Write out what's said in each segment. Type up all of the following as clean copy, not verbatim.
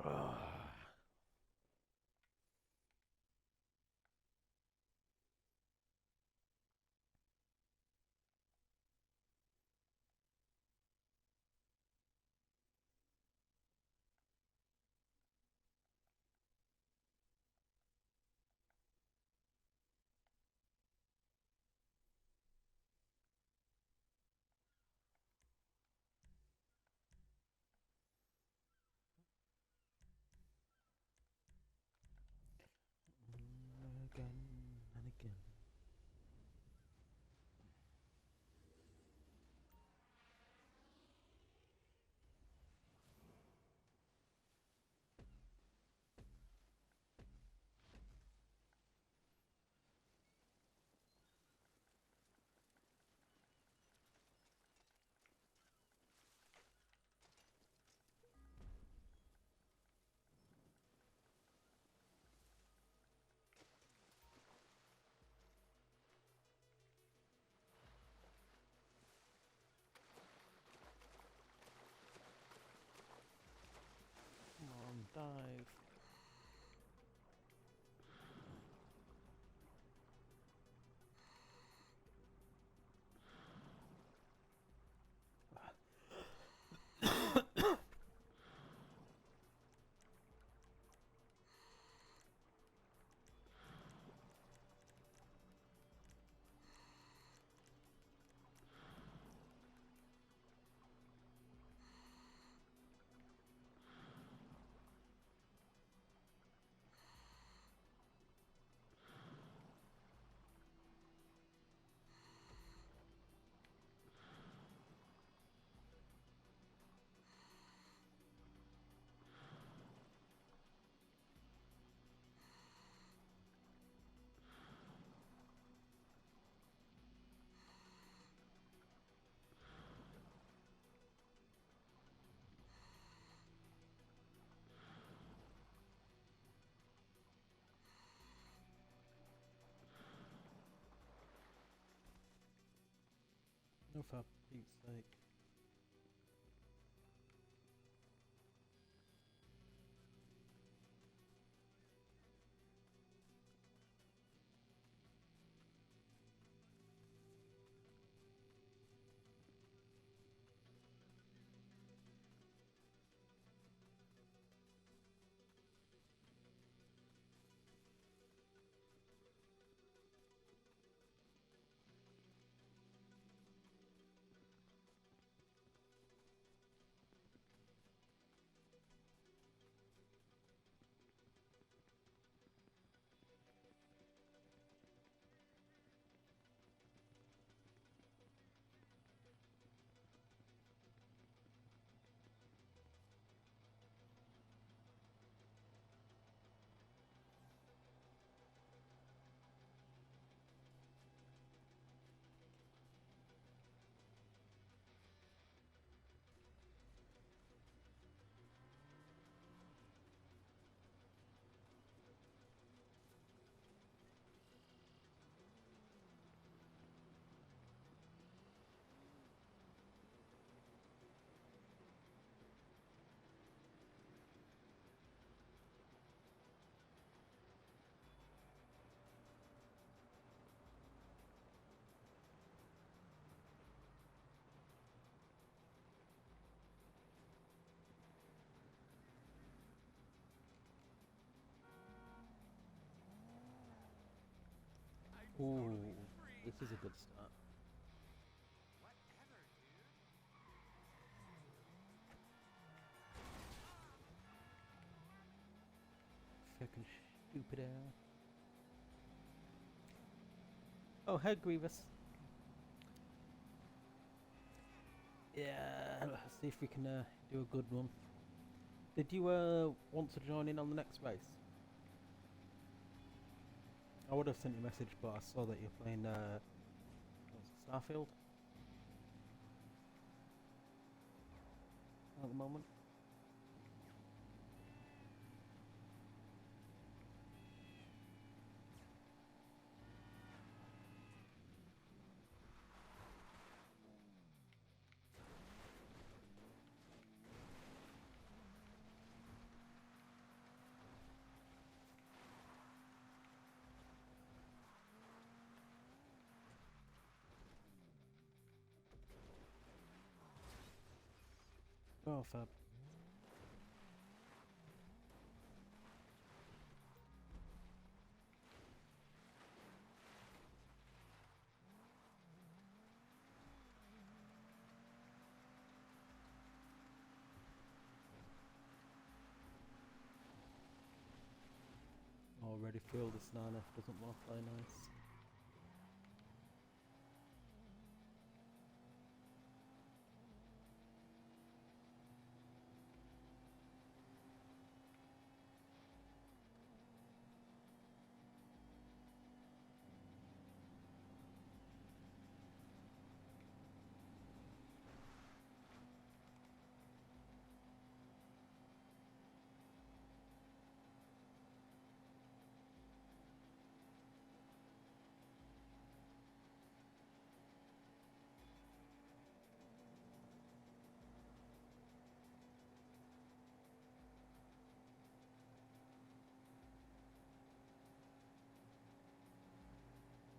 Again and again. Come on, dive. No, for Pete's sake. Ooh, this is a good start. Fucking stupid air. Oh, hey, Grievous. Yeah, let's see if we can do a good one. Did you want to join in on the next race? I would have sent you a message, but I saw that you're playing Starfield at the moment. Oh, fab. Already feel this Nana doesn't want to play nice.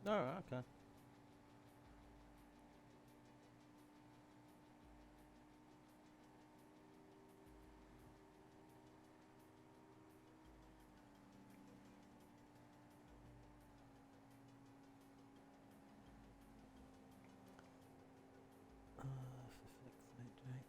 Alright, okay. For fuck's sake, Jake.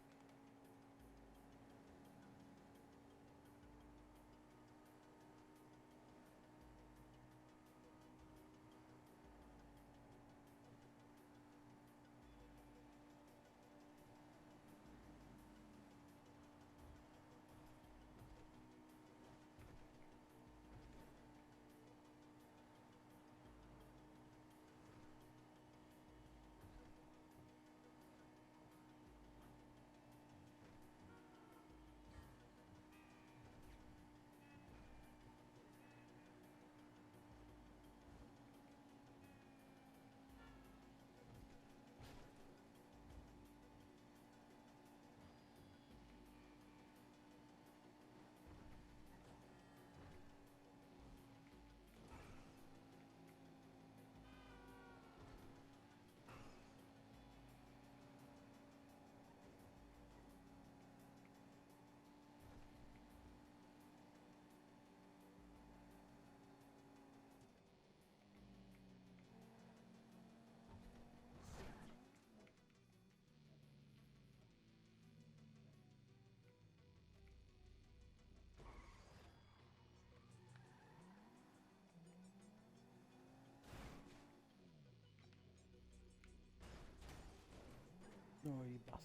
Oh, you bastard.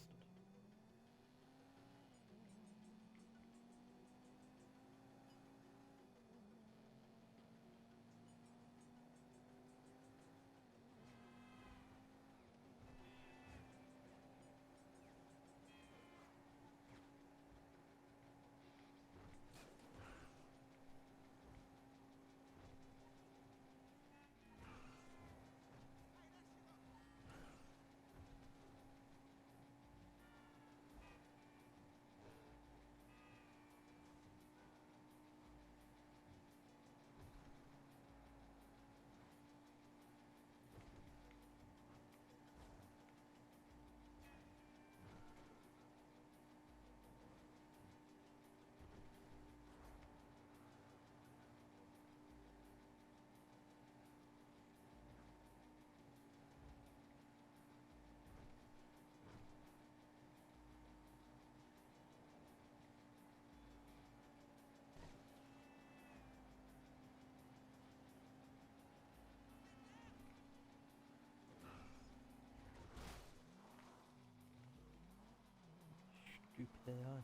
Stupid AI.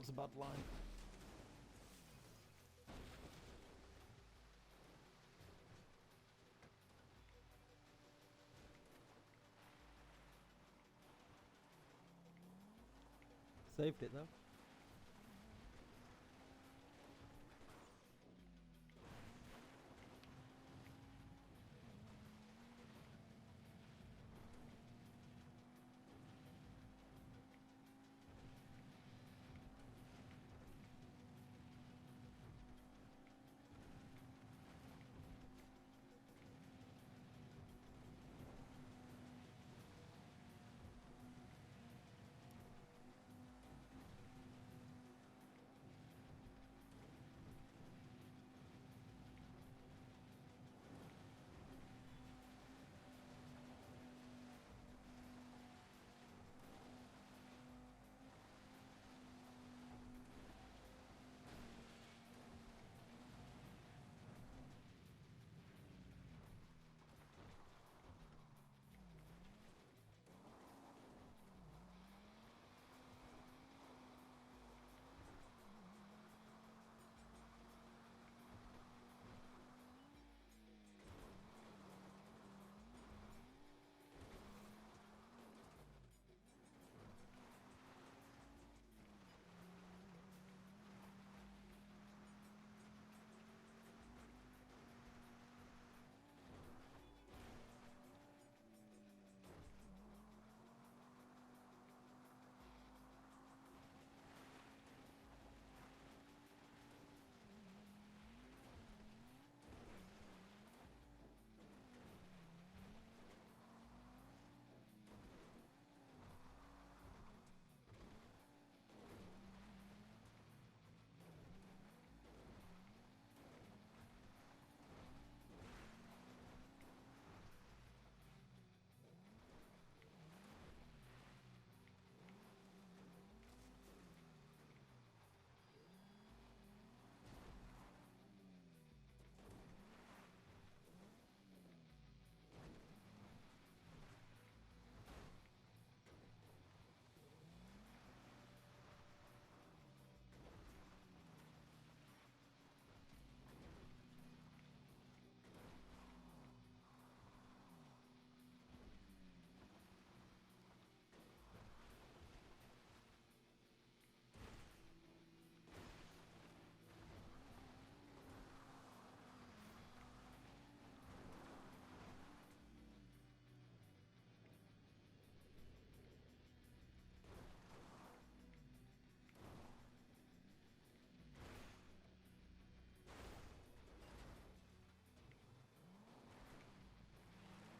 was a bad line. Saved it though.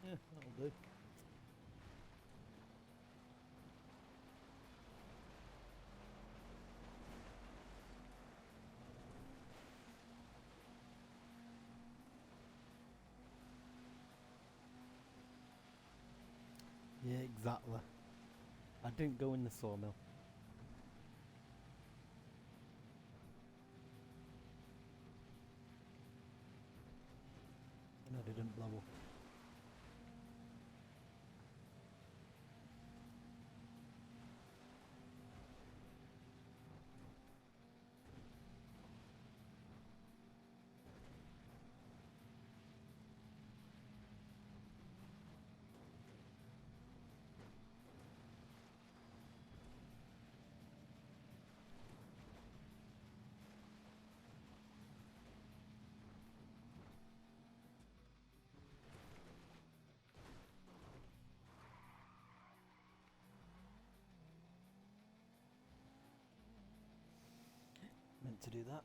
Yeah, that'll do. Yeah, exactly. I didn't go in the sawmill. And I didn't blow up. Meant to do that.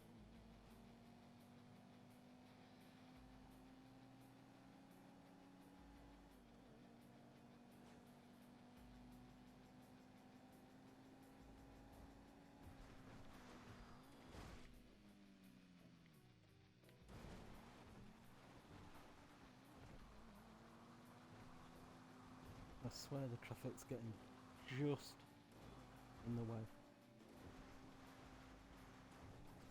I swear the traffic's getting just in the way.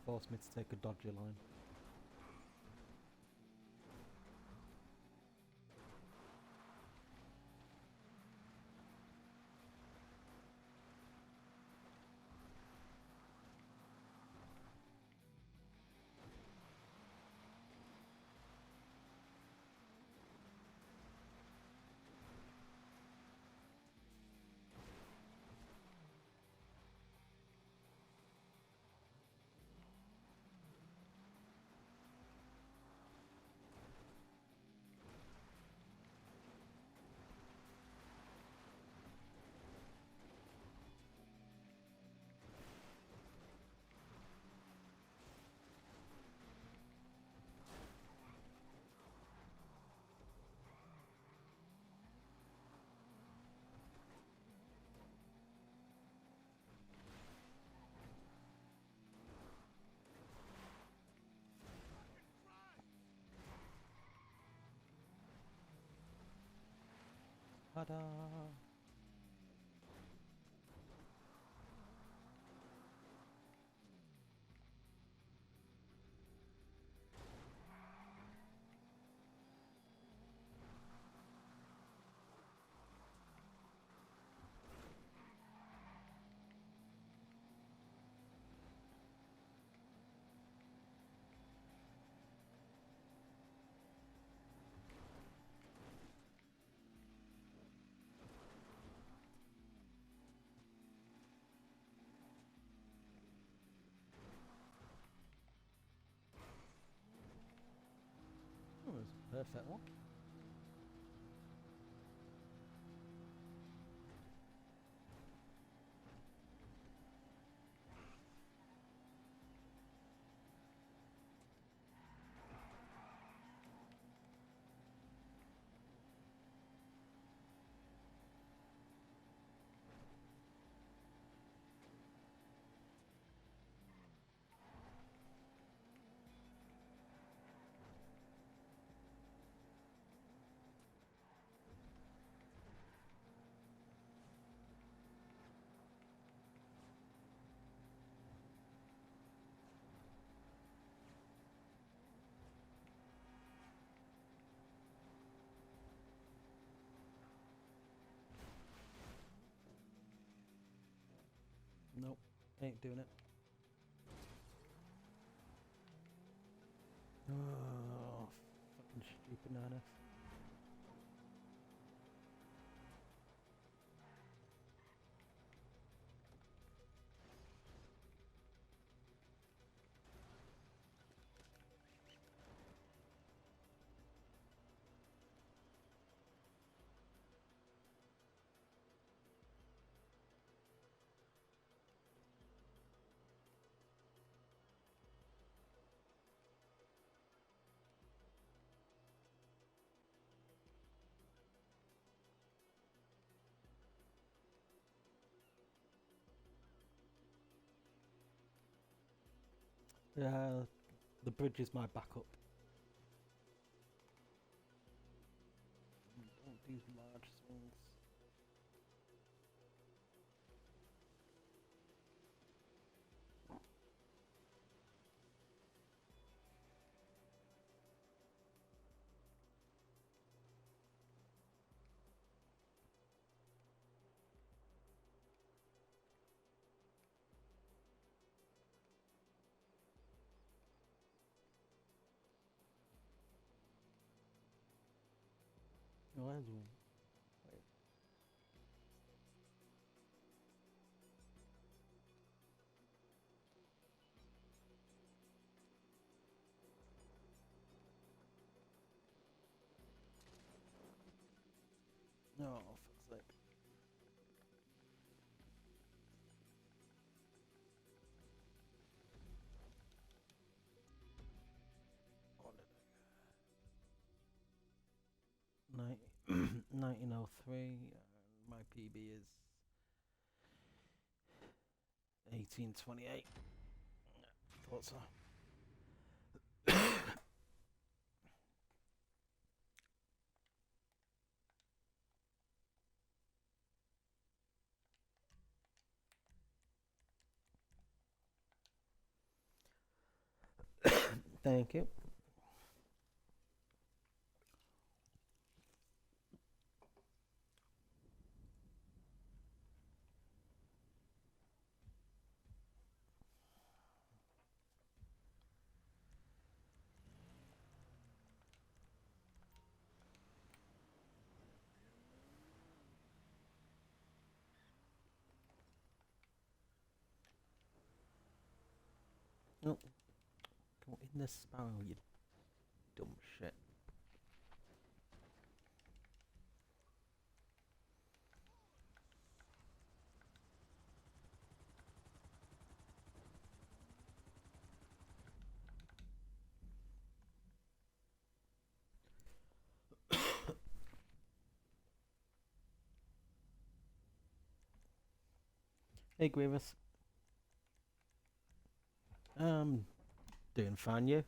Forced me to take a dodgy line. Ta-da! Oh, that's a perfect one. Nope, ain't doing it. Oh, fucking stupid nana. Yeah, the bridge is my backup. Don't do large swings. Oh, there's one. Wait. No, oh, fuck's sake. What did I get? 1903, and my PB is 1828. Thought so. Thank you. Oh, go in the sparrow, you dumb shit. Hey, Grievous. Doing fine, you?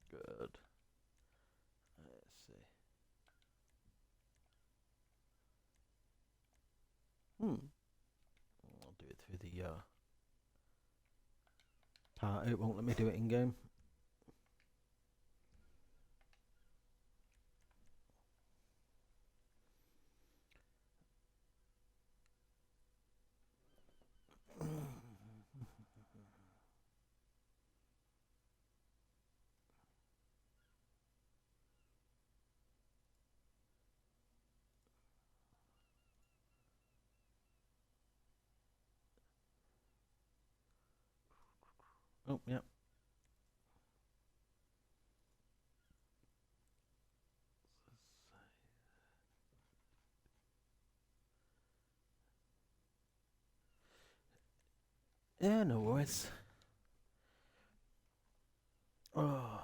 Good. I'll do it through the part. It won't let me do it in game. Oh, yeah. Yeah, no worries. Oh.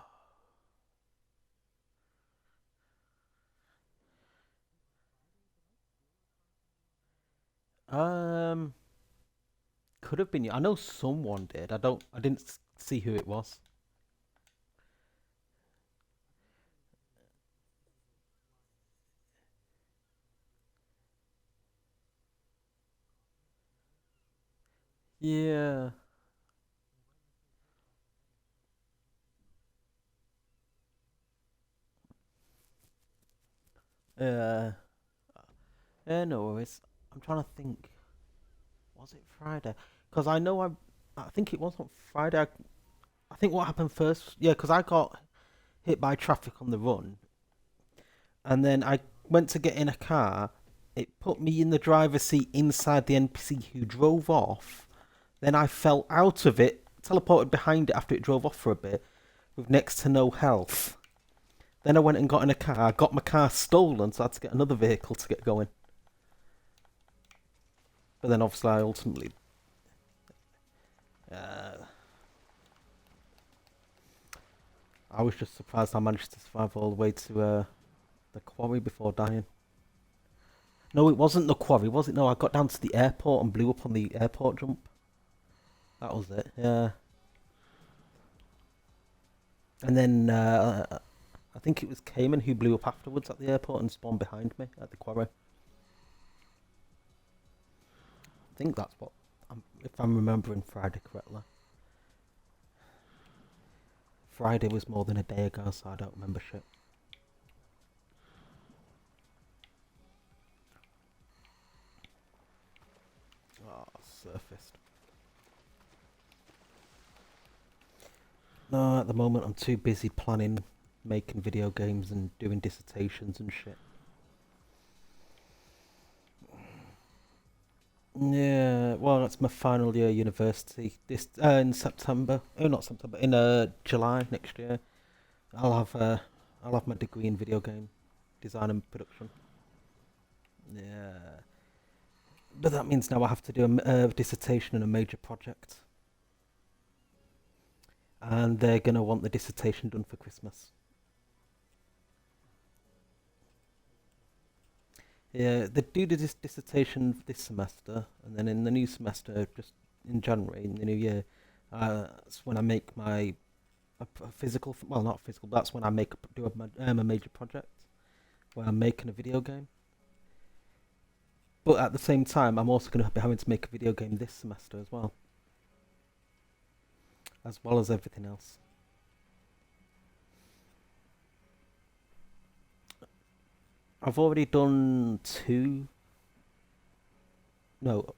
Um, could have been you. I know someone did. I didn't see who it was. Yeah. Uh, no worries. I'm trying to think. Was it Friday? Because I think it was on Friday. I think what happened first. Yeah, because I got hit by traffic on the run, and then I went to get in a car. It put me in the driver's seat inside the NPC who drove off. Then I fell out of it, teleported behind it after it drove off for a bit, with next to no health. Then I went and got in a car, got my car stolen, so I had to get another vehicle to get going. But then obviously I ultimately... Uh, I was just surprised I managed to survive all the way to the quarry before dying. No, it wasn't the quarry, was it? No, I got down to the airport and blew up on the airport jump. That was it, yeah. And then I think it was Cayman who blew up afterwards at the airport and spawned behind me at the quarry. I think that's what, if I'm remembering Friday correctly. Friday was more than a day ago, so I don't remember shit. Oh, surfaced. No, at the moment I'm too busy planning, making video games and doing dissertations and shit. Yeah, well, that's my final year university. This in September. Oh, not September. In July next year, I'll have uh, I'll have my degree in video game design and production. Yeah, but that means now I have to do a dissertation and a major project, and they're gonna want the dissertation done for Christmas. Yeah, they do the dissertation this semester, and then in the new semester, just in January, in the new year, that's when I make my a physical. Well, not physical. But that's when I a major project where I'm making a video game. But at the same time, I'm also going to be having to make a video game this semester as well as everything else. I've already done two. No,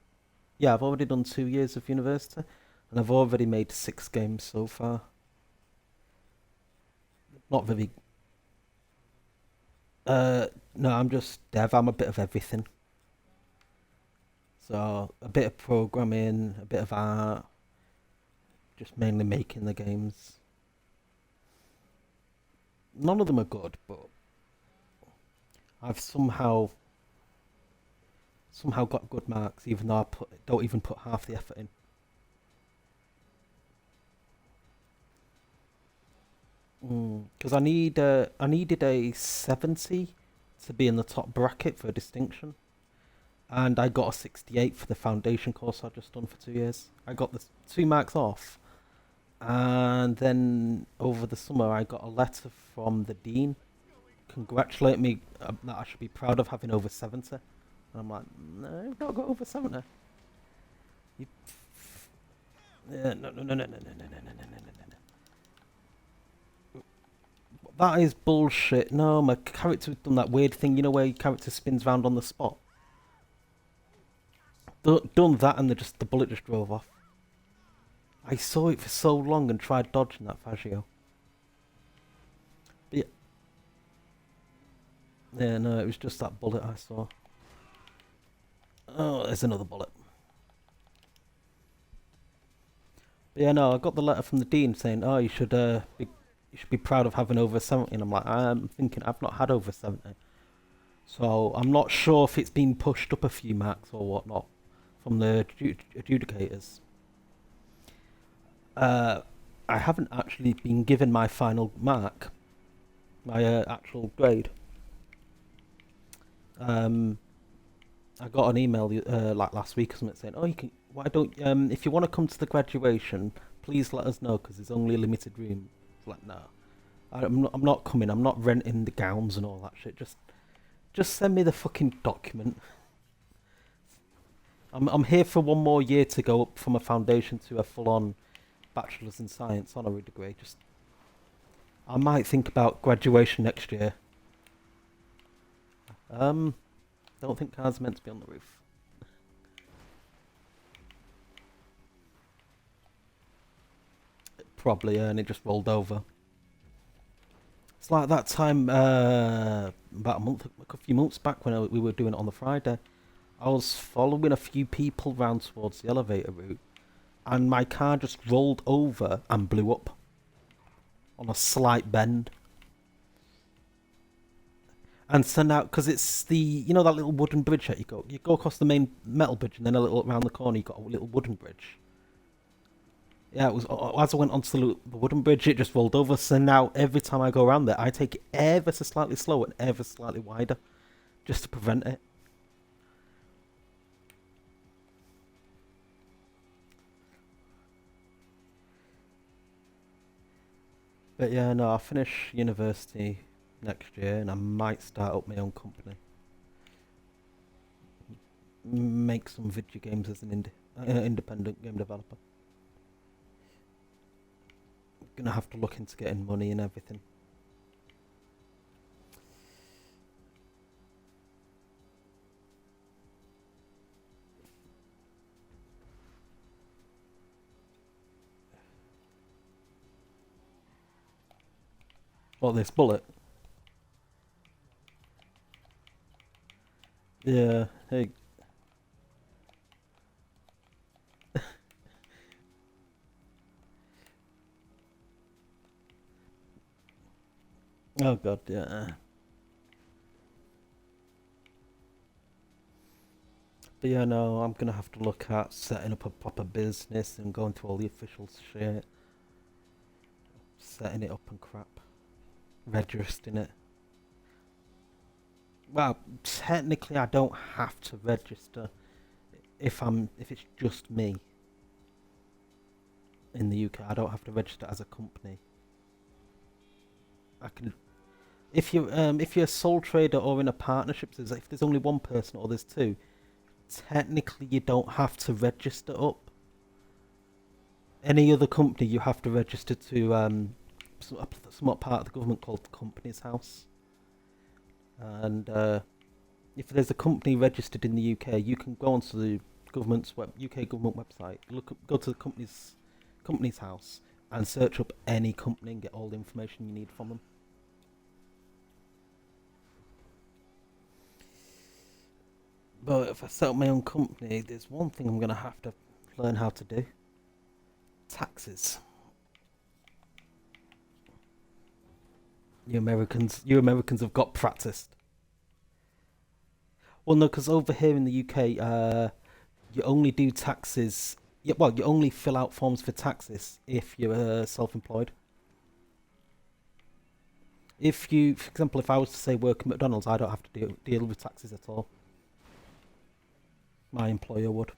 yeah, I've already done 2 years of university, and I've already made 6 games so far. Not very. Uh, no, I'm just dev. I'm a bit of everything. So a bit of programming, a bit of art, just mainly making the games. None of them are good, but I've somehow got good marks, even though don't even put half the effort in. Because I needed a 70 to be in the top bracket for a distinction, and I got a 68 for the foundation course I just done for 2 years. I got the 2 marks off, and then over the summer I got a letter from the dean congratulating me that I should be proud of having over 70. And I'm like, no, you've not got over 70. You, yeah, no. That is bullshit. No, my character's done that weird thing, you know, where your character spins round on the spot. Done that, and the bullet just drove off. I saw it for so long and tried dodging that Fagio. But yeah, no, it was just that bullet I saw. Oh, there's another bullet. But yeah, no, I got the letter from the dean saying, "Oh, you should be proud of having over 70." And I'm like, I'm thinking I've not had over 70, so I'm not sure if it's been pushed up a few marks or whatnot from the adjudicators. I haven't actually been given my final mark, my actual grade. I got an email like last week or something saying, "Oh, you can. Why don't if you want to come to the graduation, please let us know because there's only a limited room." It's like, no, I'm not coming. I'm not renting the gowns and all that shit. Just send me the fucking document. I'm here for one more year to go up from a foundation to a full-on bachelor's in science honorary degree. I might think about graduation next year. Don't think cars are meant to be on the roof. Probably, and it just rolled over. It's like that time about a few months back when we were doing it on the Friday. I was following a few people round towards the elevator route, and my car just rolled over and blew up on a slight bend. And send out because it's the that little wooden bridge that you go across the main metal bridge, and then a little around the corner you got a little wooden bridge. Yeah, it was as I went onto the wooden bridge, it just rolled over. So now every time I go around there, I take it ever so slightly slower and ever slightly wider, just to prevent it. But yeah, no, I'll finish university next year, and I might start up my own company. Make some video games as an independent game developer. Gonna have to look into getting money and everything. What, this bullet? Yeah, hey. Oh god, yeah. But yeah, no, I'm gonna have to look at setting up a proper business and going through all the official shit. Setting it up and crap. Registering it. Well, technically I don't have to register if it's just me in the UK. I don't have to register as a company. I can if you're a sole trader or in a partnership, if there's only one person or there's two, technically you don't have to register up. Any other company you have to register to somewhat part of the government called the Companies House. And if there's a company registered in the UK, you can go onto the UK government website, go to the company's house, and search up any company and get all the information you need from them. But if I set up my own company, there's one thing I'm going to have to learn how to do. Taxes. You Americans have got practiced. Well, no, because over here in the UK, you only do taxes. Yeah, well, you only fill out forms for taxes if you're self-employed. If you, for example, if I was to say work at McDonald's, I don't have to deal with taxes at all. My employer would.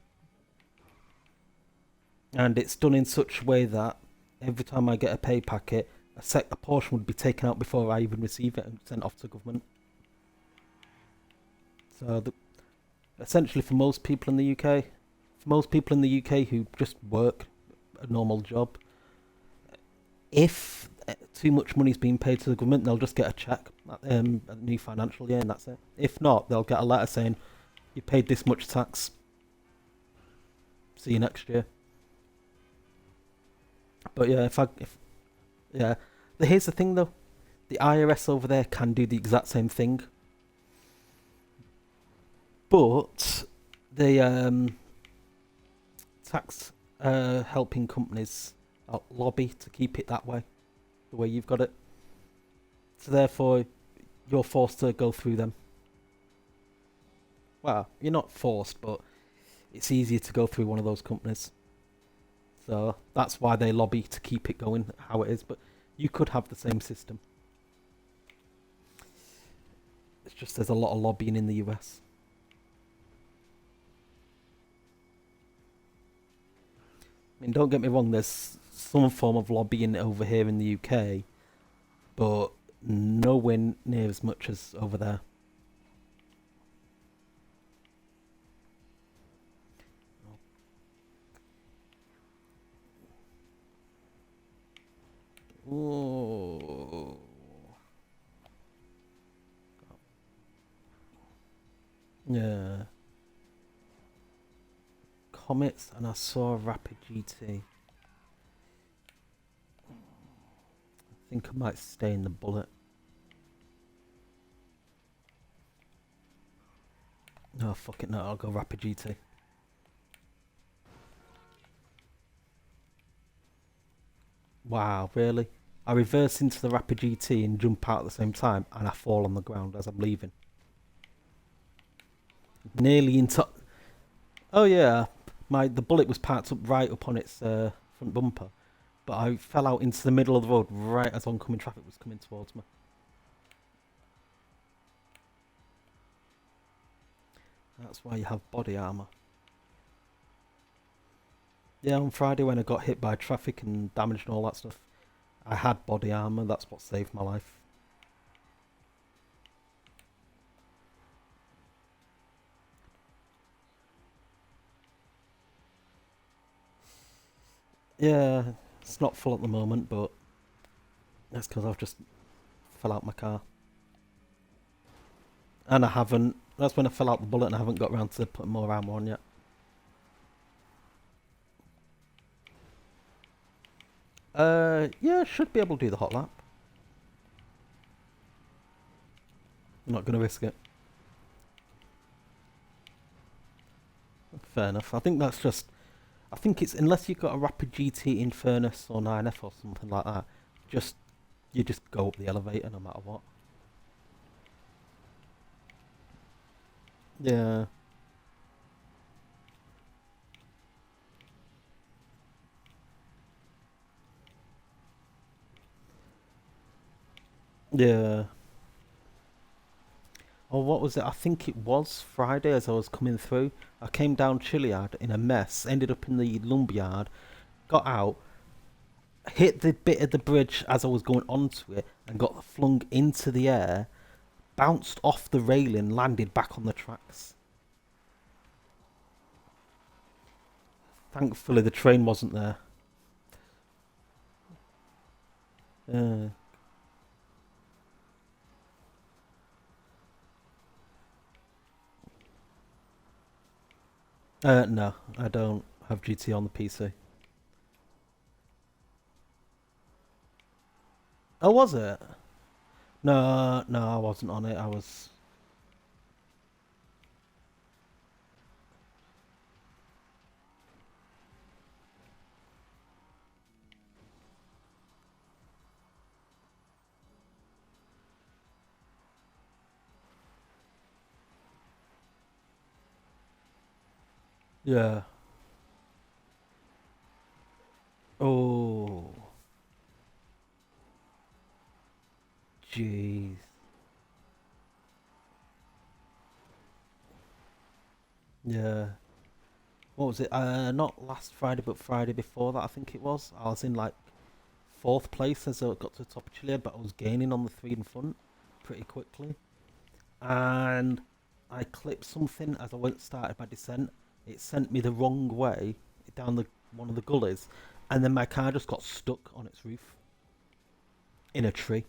And it's done in such a way that every time I get a pay packet, a portion would be taken out before I even receive it and sent off to government. So essentially for most people in the UK, for most people in the UK who just work a normal job, if too much money's being paid to the government, they'll just get a check at the new financial year, and that's it. If not, they'll get a letter saying you paid this much tax. See you next year. But yeah, yeah, here's the thing though, the IRS over there can do the exact same thing, but the tax helping companies lobby to keep it that way, the way you've got it. So therefore, you're forced to go through them. Well, you're not forced, but it's easier to go through one of those companies. So that's why they lobby to keep it going how it is. But you could have the same system. It's just there's a lot of lobbying in the US. I mean, don't get me wrong, there's some form of lobbying over here in the UK, but nowhere near as much as over there. Ooh. Yeah. Comets, and I saw a Rapid GT. I think I might stay in the Bullet. No, fuck it, no, I'll go Rapid GT. Wow, really? I reverse into the Rapid GT and jump out at the same time, and I fall on the ground as I'm leaving. Nearly into... Oh yeah, the Bullet was parked up right up on its front bumper, but I fell out into the middle of the road right as oncoming traffic was coming towards me. That's why you have body armour. Yeah, on Friday when I got hit by traffic and damaged and all that stuff, I had body armour, that's what saved my life. Yeah, it's not full at the moment, but that's because I've just fell out my car. And I haven't, that's when I fell out the Bullet and I haven't got around to putting more armour on yet. Yeah, should be able to do the hot lap. I'm not going to risk it. Fair enough. I think that's just... I think it's... Unless you've got a Rapid GT in Furnace or 9F or something like that, you just go up the elevator no matter what. Yeah. Yeah. Oh, what was it? I think it was Friday as I was coming through. I came down Chilliard in a mess, ended up in the lumberyard, got out, hit the bit of the bridge as I was going onto it, and got flung into the air, bounced off the railing, landed back on the tracks. Thankfully, the train wasn't there. Uh, no, I don't have GT on the PC. Oh, was it? No, no, I wasn't on it. I was. Yeah. Oh, jeez. Yeah. What was it? Not last Friday, but Friday before that, I think it was. I was in like fourth place as I got to the top of Chile, but I was gaining on the three in front pretty quickly. And I clipped something as I went started my descent. It sent me the wrong way down the one of the gullies, and then my car just got stuck on its roof in a tree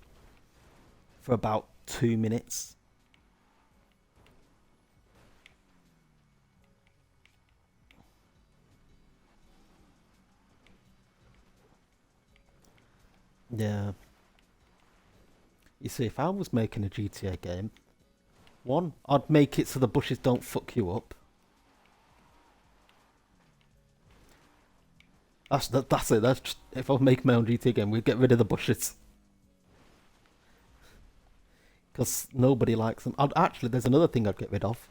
for about 2 minutes. Yeah. You see, if I was making a GTA game, one, I'd make it so the bushes don't fuck you up. That's it. That's just, if I make my own GTA game, we'd get rid of the bushes because nobody likes them. Actually, there's another thing I'd get rid of: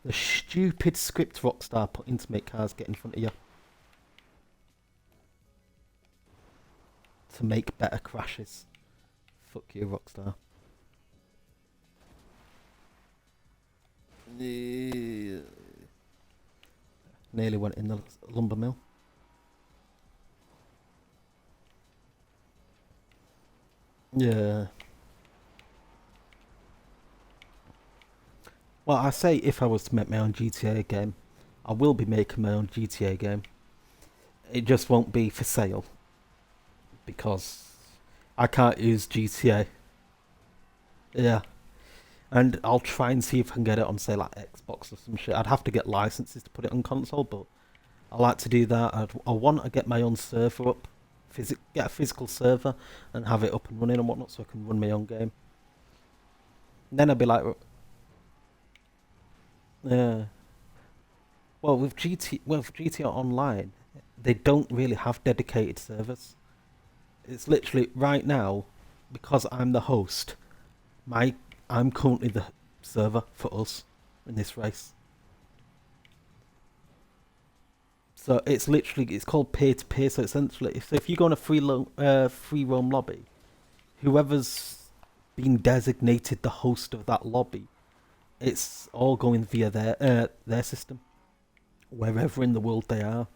the stupid script Rockstar put in to make cars get in front of you to make better crashes. Fuck you, Rockstar. Yeah. Nearly went in the lumber mill. Yeah. Well, I say if I was to make my own GTA game, I will be making my own GTA game. It just won't be for sale because I can't use GTA. Yeah. And I'll try and see if I can get it on, say, like Xbox or some shit. I'd have to get licenses to put it on console, but I like to do that. I want to get my own server up, get a physical server, and have it up and running and whatnot, so I can run my own game. And then I'd be like, yeah. Well, with GTA Online, they don't really have dedicated servers. It's literally right now, because I'm the host. My I'm currently the server for us in this race. So it's called peer to peer. So essentially, if you go on a free roam lobby, whoever's been designated the host of that lobby, it's all going via their system, wherever in the world they are.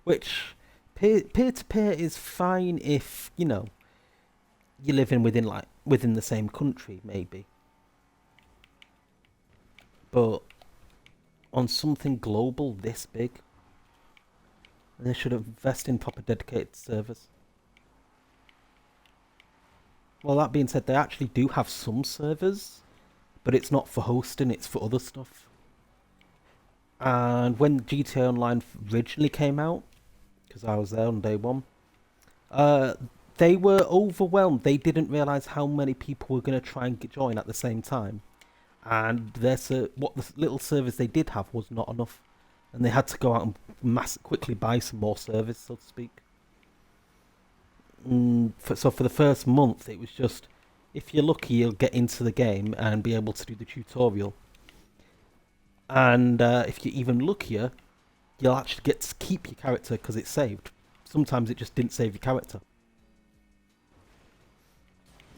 Which peer to peer is fine if you're living within the same country, maybe. But on something global this big, they should invest in proper dedicated servers. Well, that being said, they actually do have some servers, but it's not for hosting, it's for other stuff. And when GTA Online originally came out, because I was there on day one, uh, they were overwhelmed. They didn't realise how many people were going to try and join at the same time. And what the little servers they did have was not enough. And they had to go out and quickly buy some more servers, so to speak. So for the first month, it was just, if you're lucky, you'll get into the game and be able to do the tutorial. And if you're even luckier, you'll actually get to keep your character because it's saved. Sometimes it just didn't save your character.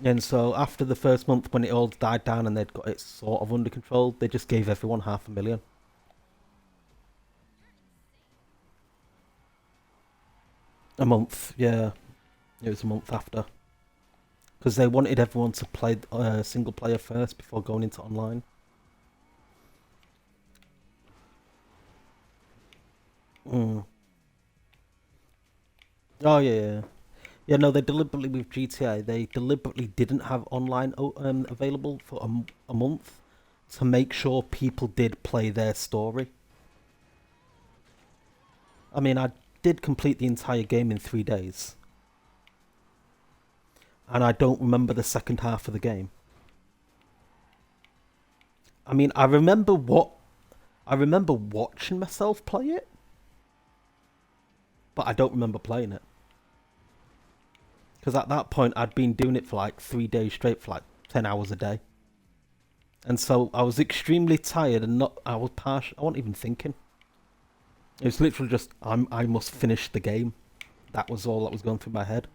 And so after the first month, when it all died down and they'd got it sort of under control, they just gave everyone $500,000. A month, yeah. It was a month after. Because they wanted everyone to play single player first before going into online. Mm. Oh, yeah. Yeah, no, they deliberately, with GTA, they deliberately didn't have online available for a month to make sure people did play their story. I mean, I did complete the entire game in 3 days. And I don't remember the second half of the game. I mean, I remember watching myself play it, but I don't remember playing it. Because at that point, I'd been doing it for like 3 days straight for like 10 hours a day. And so I was extremely tired and I wasn't even thinking. It was literally just, I must finish the game. That was all that was going through my head.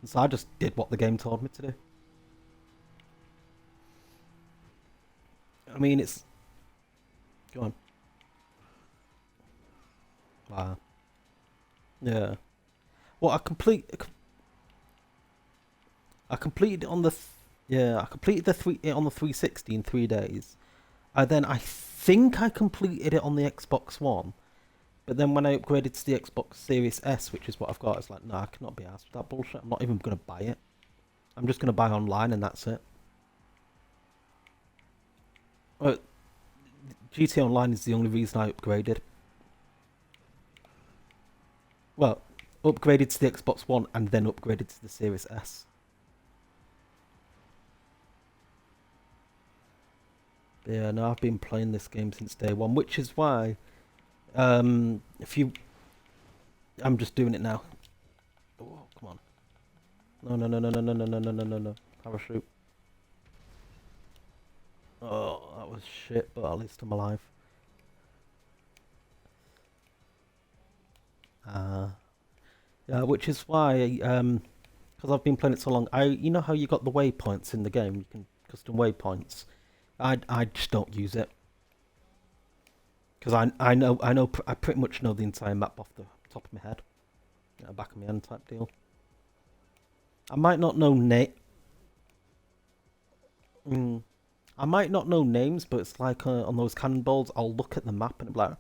And so I just did what the game told me to do. I mean, it's... Go on. Wow. Yeah. Well, I completed it on the... Yeah, I completed it on the 360 in 3 days. Then I think I completed it on the Xbox One. But then when I upgraded to the Xbox Series S, which is what I've got, it's like, no, I cannot be asked with that bullshit. I'm not even going to buy it. I'm just going to buy online and that's it. Uh, GT Online is the only reason I upgraded. Well, upgraded to the Xbox One and then upgraded to the Series S. But yeah, no, I've been playing this game since day one, which is why, if you, I'm just doing it now. Oh, come on. No, no, no, no, no, no, no, no, no, no, no, no. Parachute. Oh, that was shit, but at least I'm alive. Yeah, which is why, because I've been playing it so long, you know how you got the waypoints in the game, you can custom waypoints. I just don't use it because I pretty much know the entire map off the top of my head, back of my hand type deal. I might not know I might not know names, but it's like on those cannonballs, I'll look at the map and be like,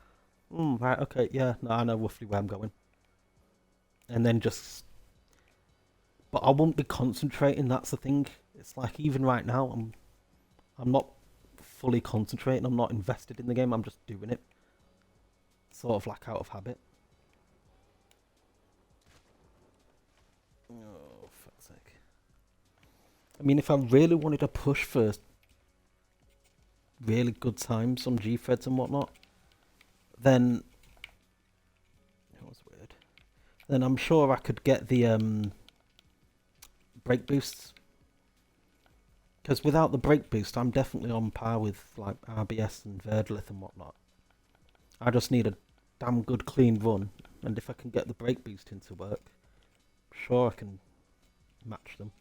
right, okay, yeah, no, I know roughly where I'm going, and then just. But I won't be concentrating. That's the thing. It's like even right now, I'm not fully concentrating. I'm not invested in the game. I'm just doing it, sort of like out of habit. Oh, fuck's sake! I mean, if I really wanted to push for really good times on GFreds and whatnot, then that was weird. Then I'm sure I could get the brake boosts. Because without the brake boost, I'm definitely on par with like RBS and Verdlith and whatnot. I just need a damn good clean run, and if I can get the brake boost into work, I'm sure I can match them.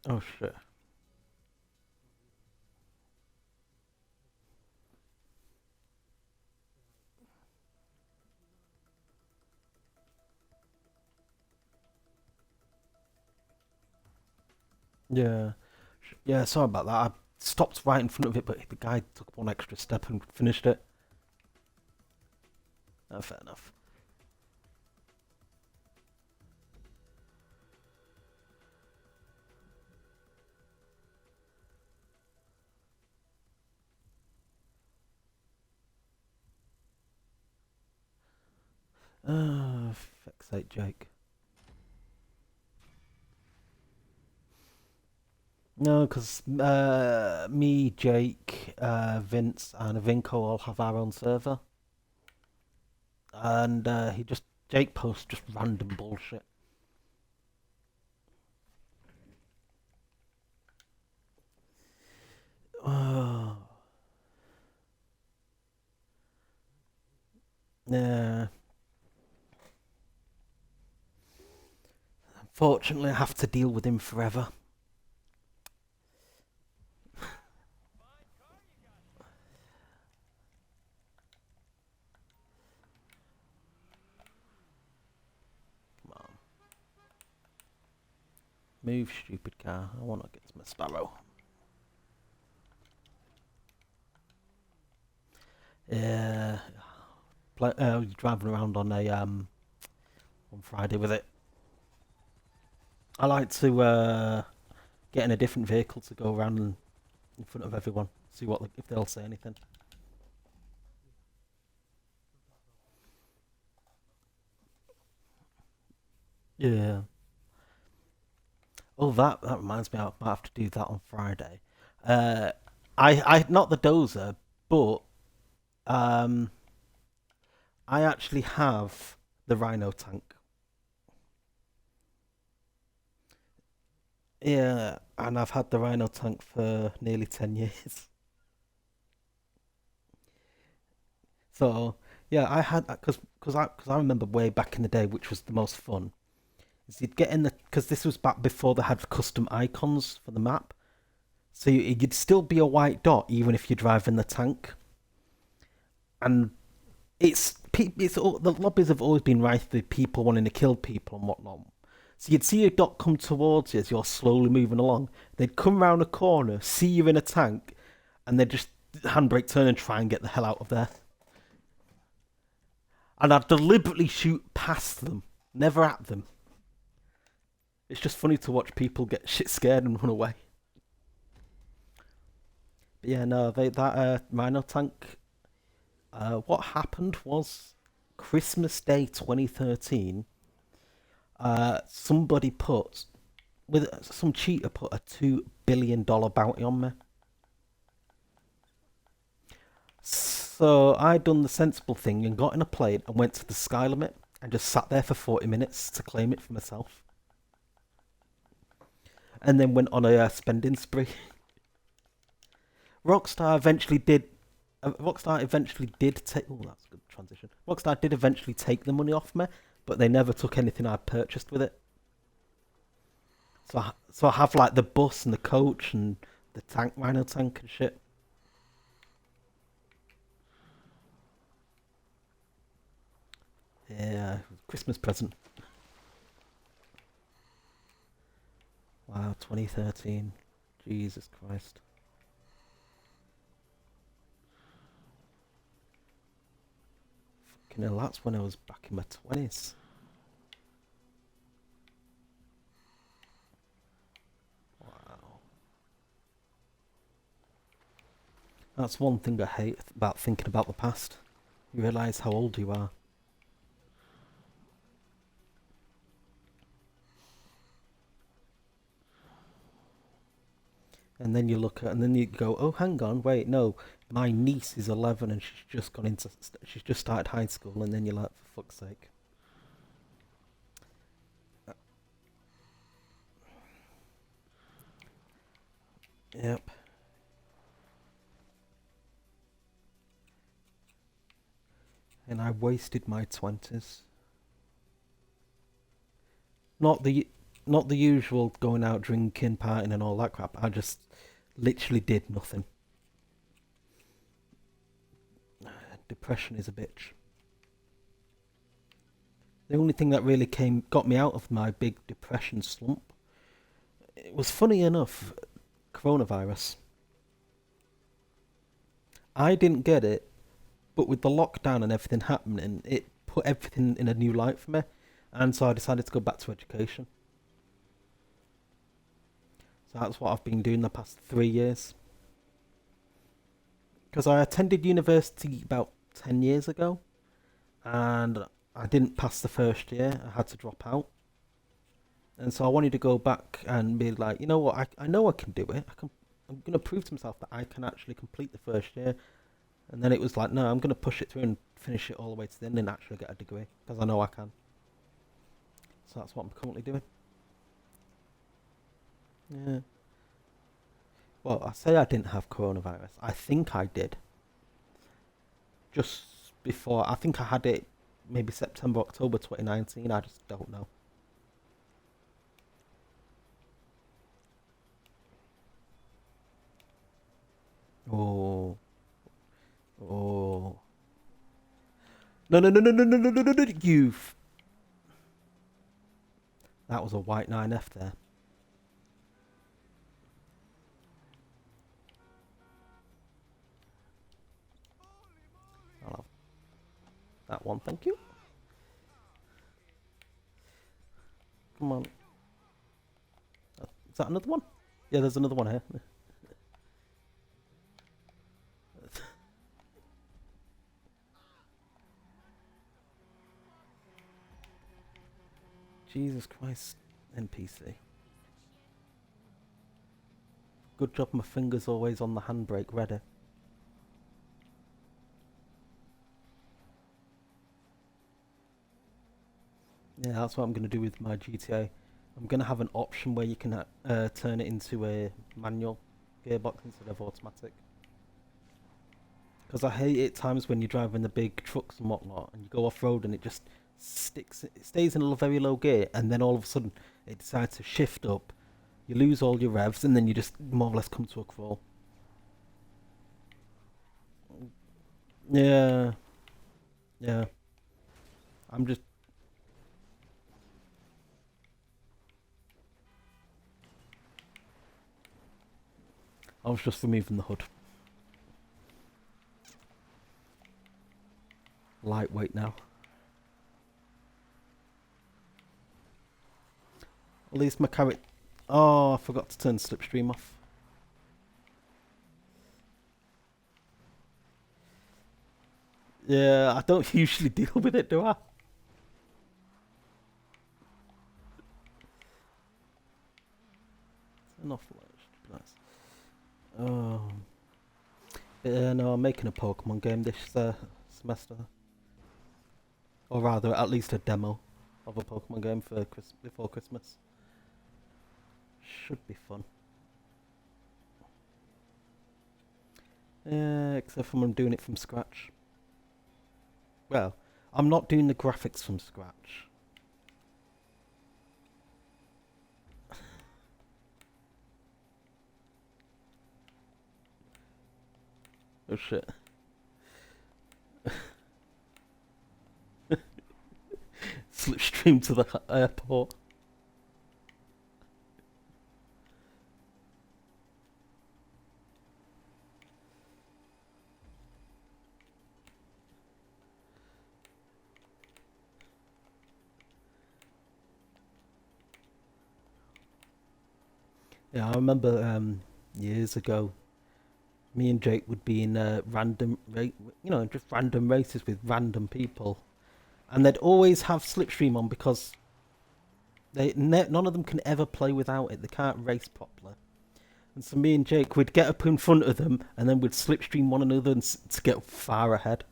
Oh shit. Yeah. Yeah, sorry about that. I stopped right in front of it, but the guy took one extra step and finished it. Oh, fair enough. Fuck's sake, Jake. No, because me, Jake, Vince, and Vinco all have our own server. And Jake posts just random bullshit. Oh, yeah. Unfortunately, I have to deal with him forever. Come on. Move, stupid car. I want to get to my Sparrow. Yeah. Driving around on Friday with it. I like to get in a different vehicle to go around in front of everyone, see if they'll say anything. Yeah. Oh, that reminds me. I might have to do that on Friday. Uh, I not the dozer, but um, I actually have the Rhino tank. Yeah, and I've had the Rhino tank for nearly 10 years. So yeah, I had because I remember way back in the day, which was the most fun. Is you'd get in the because this was back before they had custom icons for the map, so you'd still be a white dot even if you're driving the tank, and it's it's all, the lobbies have always been rife with people wanting to kill people and whatnot. So you'd see a dot come towards you as you're slowly moving along. They'd come round a corner, see you in a tank, and they'd just handbrake turn and try and get the hell out of there. And I'd deliberately shoot past them, never at them. It's just funny to watch people get shit scared and run away. But yeah, no, that Rhino tank. What happened was Christmas Day 2013. Somebody put some cheater put a $2 billion bounty on me. So I done the sensible thing and got in a plane and went to the sky limit and just sat there for 40 minutes to claim it for myself. And then went on a spending spree. Rockstar eventually did take. Oh, that's a good transition. Rockstar did eventually take the money off me, but they never took anything I purchased with it. So I have like the bus and the coach and the tank, Rhino tank and shit. Yeah, Christmas present. Wow, 2013. Jesus Christ. Fucking hell, that's when I was back in my 20s. Wow. That's one thing I hate about thinking about the past. You realise how old you are. And then you look at, and then you go, oh, hang on, wait, no, my niece is 11 and she's just started high school, and then you're like, for fuck's sake. Yep. And I wasted my 20s. Not the not the usual going out drinking, partying, and all that crap. I just literally did nothing. Depression is a bitch. The only thing that really got me out of my big depression slump, it was funny enough, coronavirus. I didn't get it, but with the lockdown and everything happening, it put everything in a new light for me, and so I decided to go back to education. So that's what I've been doing the past 3 years. Because I attended university about 10 years ago, and I didn't pass the first year. I had to drop out. And so I wanted to go back and be like, you know what, I know I can do it. I'm going to prove to myself that I can actually complete the first year. And then it was like, no, I'm going to push it through and finish it all the way to the end and actually get a degree, because I know I can. So that's what I'm currently doing. Yeah. Well, I say I didn't have coronavirus. I think I did. Just before, I think I had it maybe September, October 2019. I just don't know. Oh. Oh. No, no, no, no, no, no, no, no, no, no, That was a white 9F there. I'll have that one, thank you. Come on. Is that another one? Yeah, there's another one here. Jesus Christ, NPC. Good job my finger's always on the handbrake ready. Yeah, that's what I'm going to do with my GTA. I'm going to have an option where you can turn it into a manual gearbox instead of automatic. Because I hate it times when you're driving the big trucks and whatnot, and you go off-road and it just it stays in a very low gear, and then all of a sudden it decides to shift up. You lose all your revs, and then you just more or less come to a crawl. Yeah. Yeah. I'm just. I was just removing the hood. Lightweight now. At least my carrot. Oh, I forgot to turn slipstream off. Yeah, I don't usually deal with it, do I? Turn off light. Nice. Oh. Yeah, no, I'm making a Pokemon game this semester. Or rather, at least a demo of a Pokemon game for before Christmas. Should be fun. Yeah, except for I'm doing it from scratch. Well, I'm not doing the graphics from scratch. Oh shit. Slipstream to the airport. Yeah, I remember years ago, me and Jake would be in just random races with random people, and they'd always have Slipstream on because none of them can ever play without it. They can't race properly. And so me and Jake would get up in front of them, and then we'd slipstream one another to get far ahead.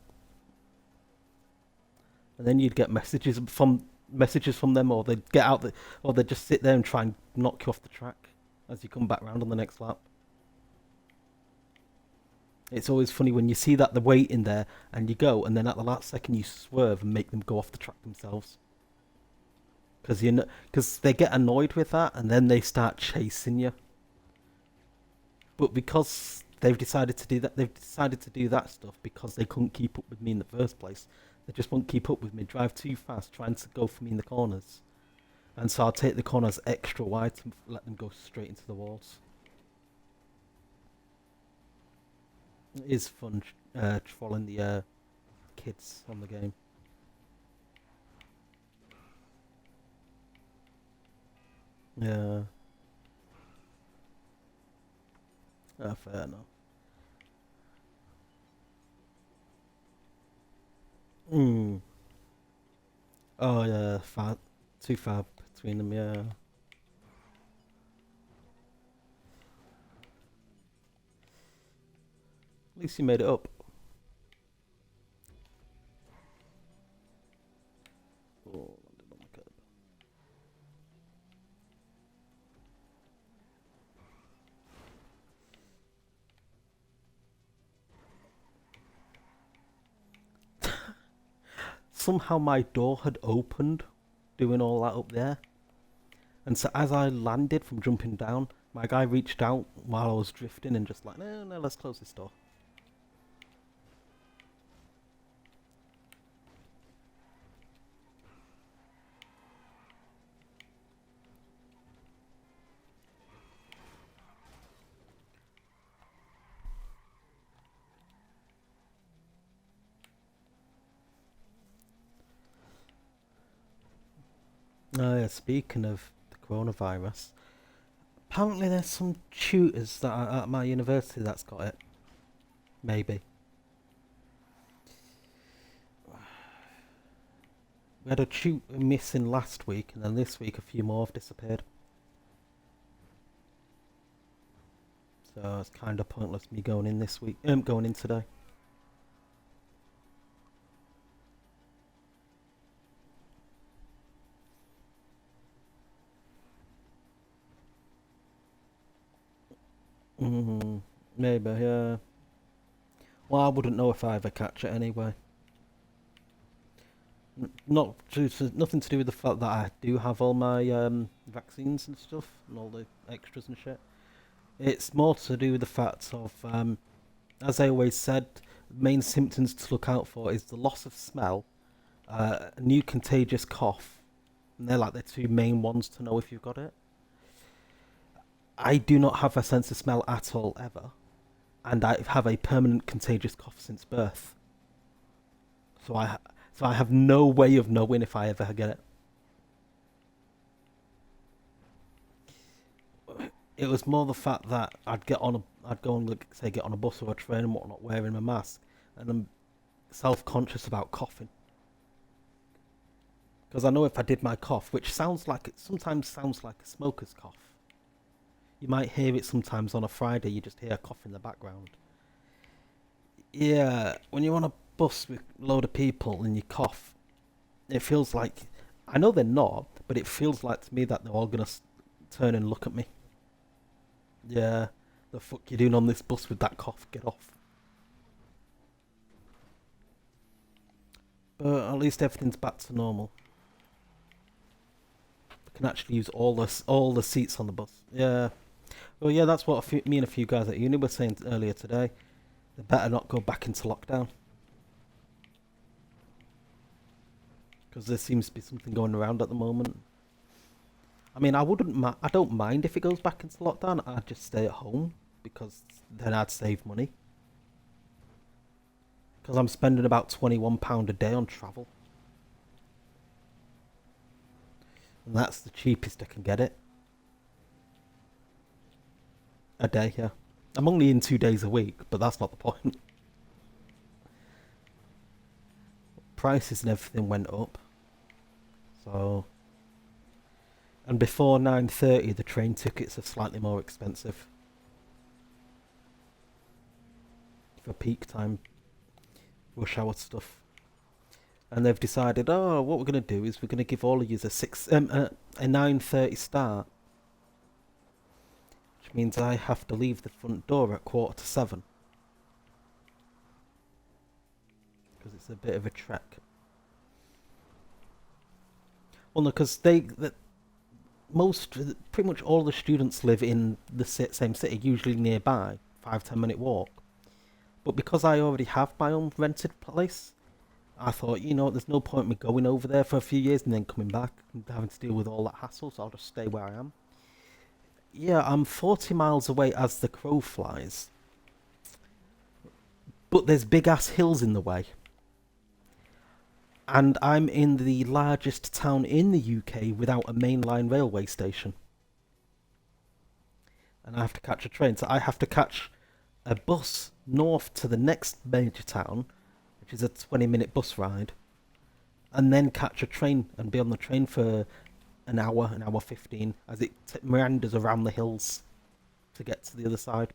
And then you'd get messages from them, or they'd get out, or they'd just sit there and try and knock you off the track as you come back round on the next lap. It's always funny when you see that they're waiting there, and you go, and then at the last second you swerve and make them go off the track themselves. Because they get annoyed with that, and then they start chasing you. But because they've decided to do that stuff because they couldn't keep up with me in the first place. They just won't keep up with me, drive too fast, trying to go for me in the corners. And so I'll take the corners extra wide to let them go straight into the walls. It is fun trolling the kids on the game. Yeah. Fair enough. Mm. Oh yeah, too far between them. Yeah. At least you made it up. Oh, landed on the curb. Somehow my door had opened, doing all that up there. And so as I landed from jumping down, my guy reached out while I was drifting and just like, no, let's close this door. Oh yeah, speaking of the coronavirus, apparently there's some tutors that are at my university that's got it. Maybe. We had a tutor missing last week, and then this week a few more have disappeared. So it's kind of pointless me going in this week. Going in today. Maybe, yeah. Well, I wouldn't know if I ever catch it anyway. Not nothing to do with the fact that I do have all my vaccines and stuff and all the extras and shit. It's more to do with the fact of, as I always said, main symptoms to look out for is the loss of smell a new contagious cough, and they're like the two main ones to know if you've got it. I do not have a sense of smell at all ever, and I have a permanent contagious cough since birth. So I have no way of knowing if I ever get it. It was more the fact that I'd go and like, say get on a bus or a train and whatnot, wearing a mask, and I'm self-conscious about coughing because I know if I did my cough, which sometimes sounds like a smoker's cough. You might hear it sometimes on a Friday. You just hear a cough in the background. Yeah, when you're on a bus with a load of people and you cough, it feels like, I know they're not, but it feels like to me that they're all gonna turn and look at me. Yeah, the fuck you doing on this bus with that cough? Get off. But at least everything's back to normal. We can actually use all the seats on the bus. Yeah. Well, yeah, that's what me and a few guys at uni were saying earlier today. They better not go back into lockdown because there seems to be something going around at the moment. I mean, I don't mind if it goes back into lockdown. I'd just stay at home because then I'd save money. Because I'm spending about £21 a day on travel, and that's the cheapest I can get it a day. Yeah, I'm only in 2 days a week, but that's not the point. Prices and everything went up, so. And before 9:30, the train tickets are slightly more expensive for peak time, rush hour stuff. And they've decided, oh, what we're going to do is we're going to give all of you a 9:30 start, which means I have to leave the front door at 7:15 because it's a bit of a trek. Well, no, because pretty much all the students live in the same city, usually nearby, 5-10 minute walk. But because I already have my own rented place, I thought, there's no point in me going over there for a few years and then coming back and having to deal with all that hassle, so I'll just stay where I am. Yeah, I'm 40 miles away as the crow flies, but there's big ass hills in the way. And I'm in the largest town in the UK without a mainline railway station. And I have to catch a train. So I have to catch a bus north to the next major town, which is a 20-minute bus ride, and then catch a train and be on the train for an hour 15, as it meanders around the hills to get to the other side.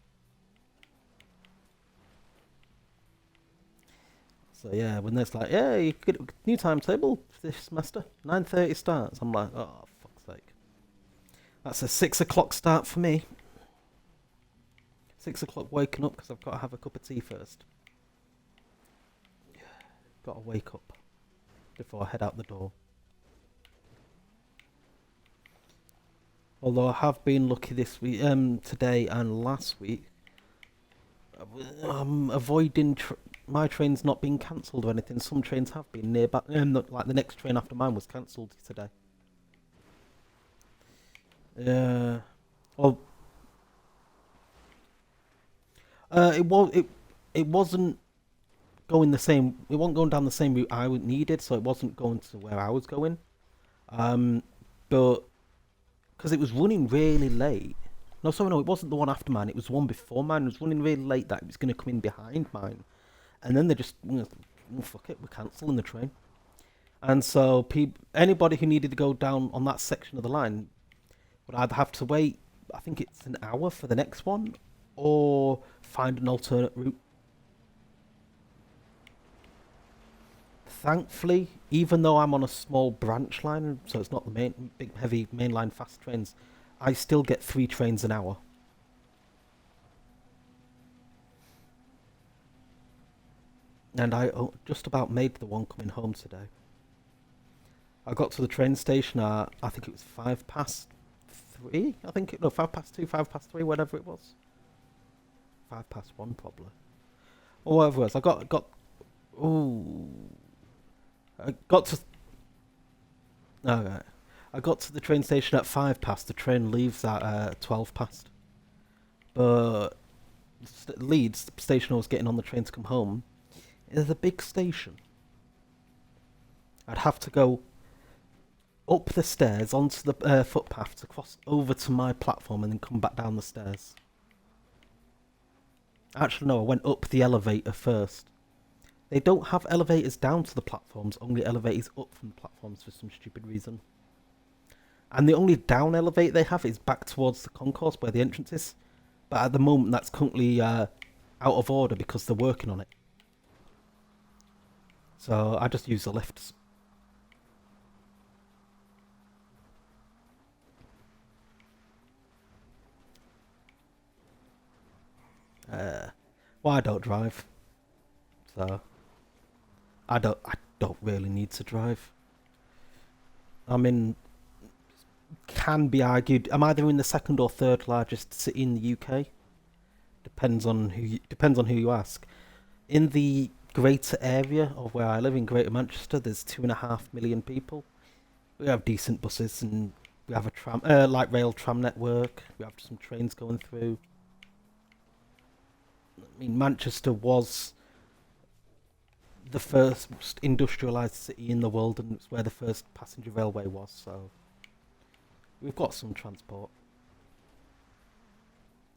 So yeah, when there's like, yeah, you get a new timetable this semester, 9:30 starts. I'm like, oh, fuck's sake. That's a 6 o'clock start for me. 6 o'clock waking up because I've got to have a cup of tea first. Got to wake up before I head out the door. Although I have been lucky this week, today and last week, avoiding my train's not being cancelled or anything. Some trains have been nearby. Like the next train after mine was cancelled today. Yeah. Well, it wasn't going the same. It wasn't going down the same route I needed, so it wasn't going to where I was going. But because it was running really late. No, sorry, no, it wasn't the one after mine. It was the one before mine. It was running really late that it was going to come in behind mine. And then they just, fuck it, we're cancelling the train. And so anybody who needed to go down on that section of the line would either have to wait, I think it's an hour for the next one, or find an alternate route. Thankfully, even though I'm on a small branch line, so it's not the big heavy mainline fast trains, I still get 3 trains an hour. And I just about made the one coming home today. I got to the train station at, I think it was 3:05. I think no, 2:05, 3:05, whatever it was. 1:05 probably. Or whatever it was. I got I got to. Okay. I got to the train station at 5 past. The train leaves at 12 past. But Leeds, the station I was getting on the train to come home, is a big station. I'd have to go up the stairs onto the footpath to cross over to my platform and then come back down the stairs. Actually, no, I went up the elevator first. They don't have elevators down to the platforms, only elevators up from the platforms for some stupid reason. And the only down elevator they have is back towards the concourse where the entrance is. But at the moment, that's currently out of order because they're working on it. So I just use the lifts. Well, I don't drive, so I don't really need to drive. I'm in. Can be argued. I'm either in the second or third largest city in the UK. Depends on who you ask. In the greater area of where I live in Greater Manchester, there's 2.5 million people. We have decent buses and we have a light rail tram network. We have some trains going through. I mean, Manchester was the first industrialised city in the world, and it's where the first passenger railway was. So we've got some transport.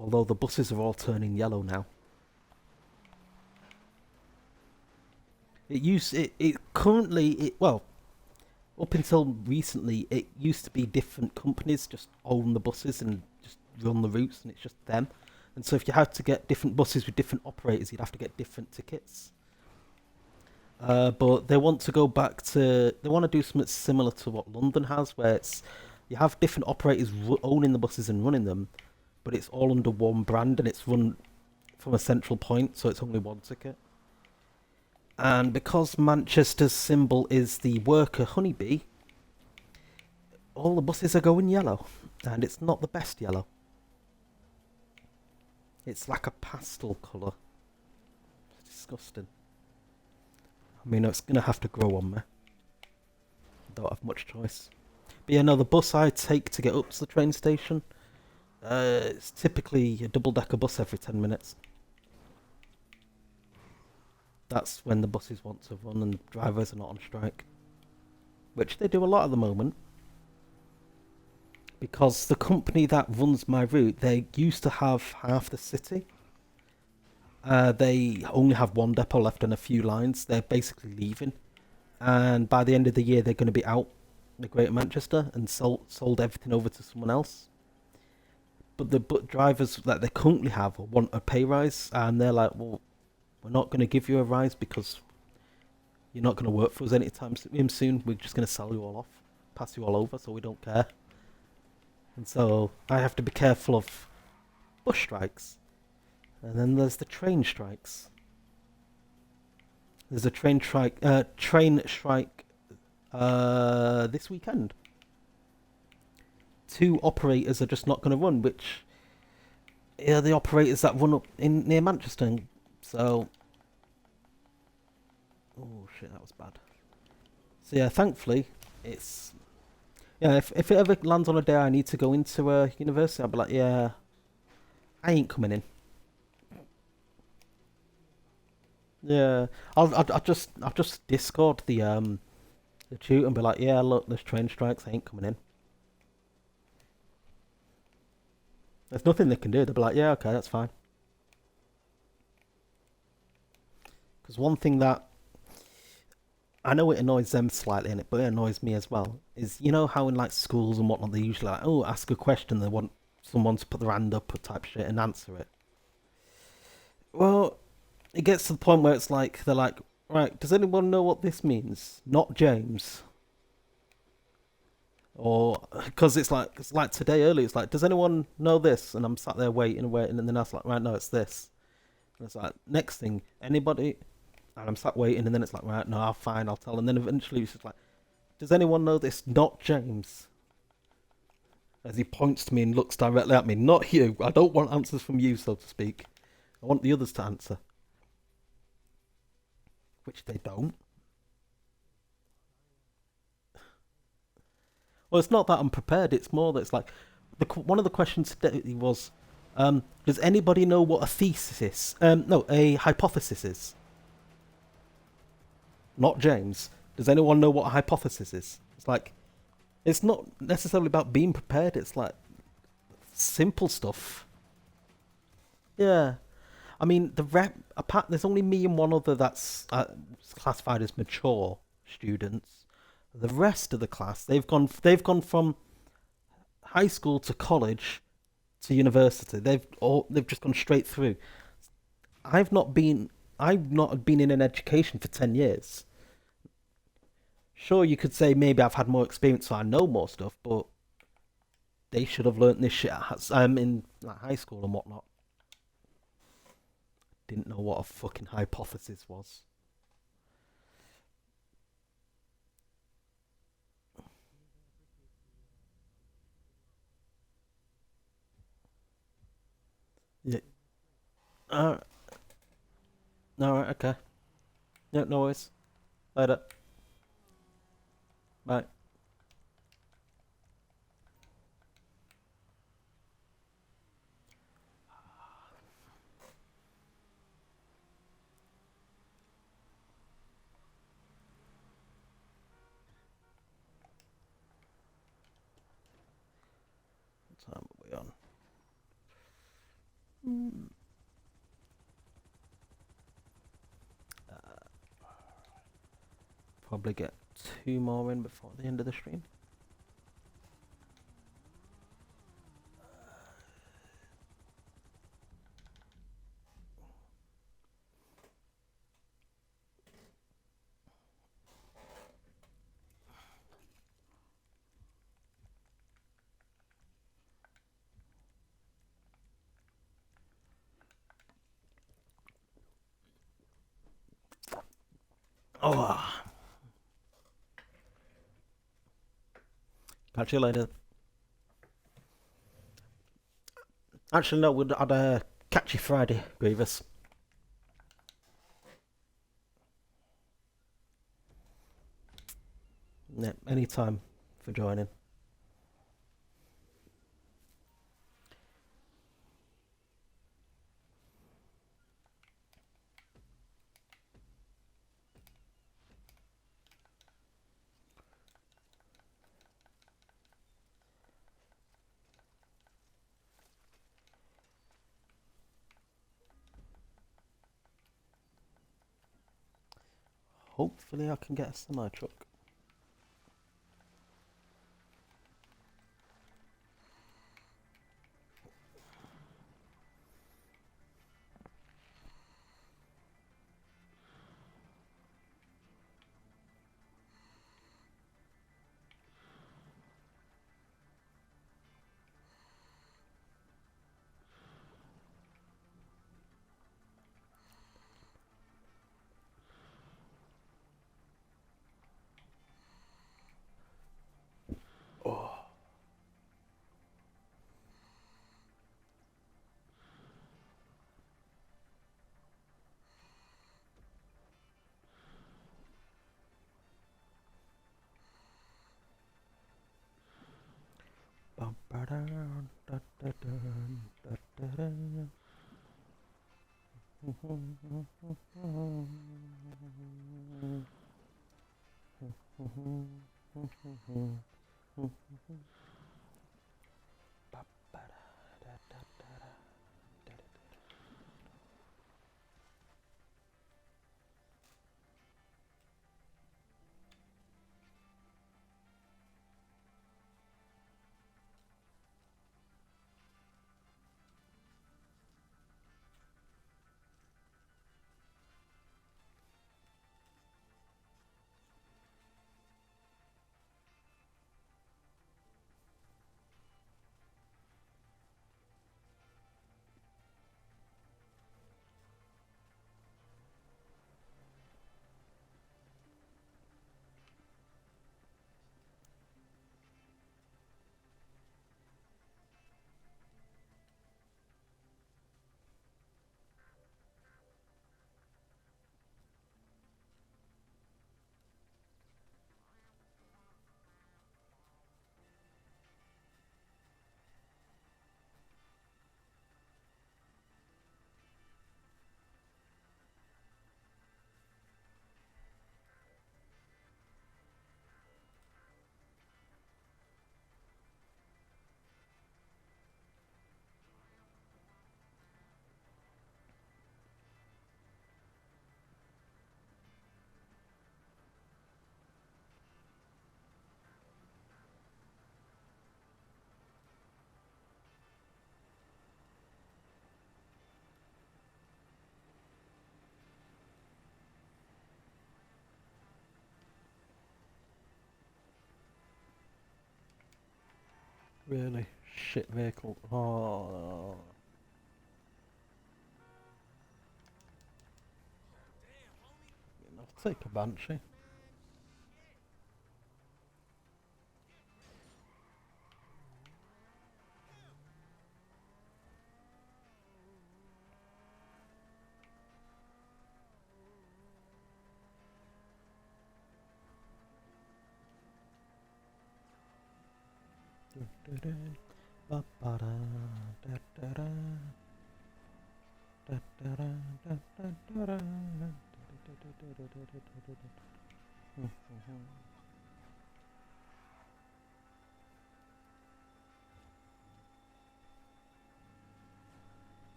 Although the buses are all turning yellow now. It currently well, up until recently it used to be different companies just own the buses and just run the routes, and it's just them. And so if you had to get different buses with different operators, you'd have to get different tickets. But they want to go back to. They want to do something similar to what London has, where it's you have different operators owning the buses and running them, but it's all under one brand and it's run from a central point, so it's only one ticket. And because Manchester's symbol is the worker honeybee, all the buses are going yellow, and it's not the best yellow. It's like a pastel colour. It's disgusting. I mean, it's going to have to grow on me. I don't have much choice. But yeah, no, the bus I take to get up to the train station, it's typically a double-decker bus every 10 minutes. That's when the buses want to run and drivers are not on strike. Which they do a lot at the moment. Because the company that runs my route, they used to have half the city. They only have one depot left and a few lines. They're basically leaving. And by the end of the year, they're going to be out the Greater Manchester and sold everything over to someone else. But the drivers that they currently have want a pay rise, and they're like, well, we're not going to give you a rise because you're not going to work for us anytime soon. We're just going to sell you all off, pass you all over, so we don't care. And so I have to be careful of bus strikes. And then there's the train strikes. There's a train strike this weekend. 2 operators are just not going to run, which are the operators that run up in near Manchester. So, oh shit, that was bad. So yeah, thankfully, it's if it ever lands on a day I need to go into a university, I'll be like, yeah, I ain't coming in. Yeah, I'll just Discord the tutor and be like, yeah, look, there's train strikes, I ain't coming in. There's nothing they can do. They'll be like, yeah, okay, that's fine. Because one thing that I know it annoys them slightly, and but it annoys me as well, is you know how in like schools and whatnot they usually like, oh, ask a question, they want someone to put their hand up or type shit and answer it. Well, it gets to the point where it's like they're like, right, does anyone know what this means? Not James. Or because it's like today early, it's like, does anyone know this? And I'm sat there waiting, and then I was like, right, no, it's this. And it's like, next thing, anybody? And I'm sat waiting, and then it's like, right, no, I'll tell. And then eventually it's just like, does anyone know this? Not James. As he points to me and looks directly at me, not you. I don't want answers from you, so to speak. I want the others to answer. Which they don't. Well, it's not that I'm prepared. It's more that it's like one of the questions today was, does anybody know what a thesis is? No, a hypothesis is. Not James. Does anyone know what a hypothesis is? It's like it's not necessarily about being prepared. It's like simple stuff. Yeah. I mean, apart, there's only me and one other that's classified as mature students. The rest of the class, they've gone from high school to college to university. They've just gone straight through. I've not been I've not been in an education for 10 years. Sure, you could say maybe I've had more experience, so I know more stuff, but they should have learnt this shit in like, high school and whatnot. Didn't know what a fucking hypothesis was. Yeah. Alright. Alright, okay. Yeah, no worries. Later. Bye. What time are we on? Probably get two more in before the end of the stream. Oh, catch you later. Actually, no, I'd catch you Friday, Grievous. Yeah, anytime for joining. Hopefully, I can get a semi truck. Oh, Really shit vehicle. Oh, I'll take a Banshee.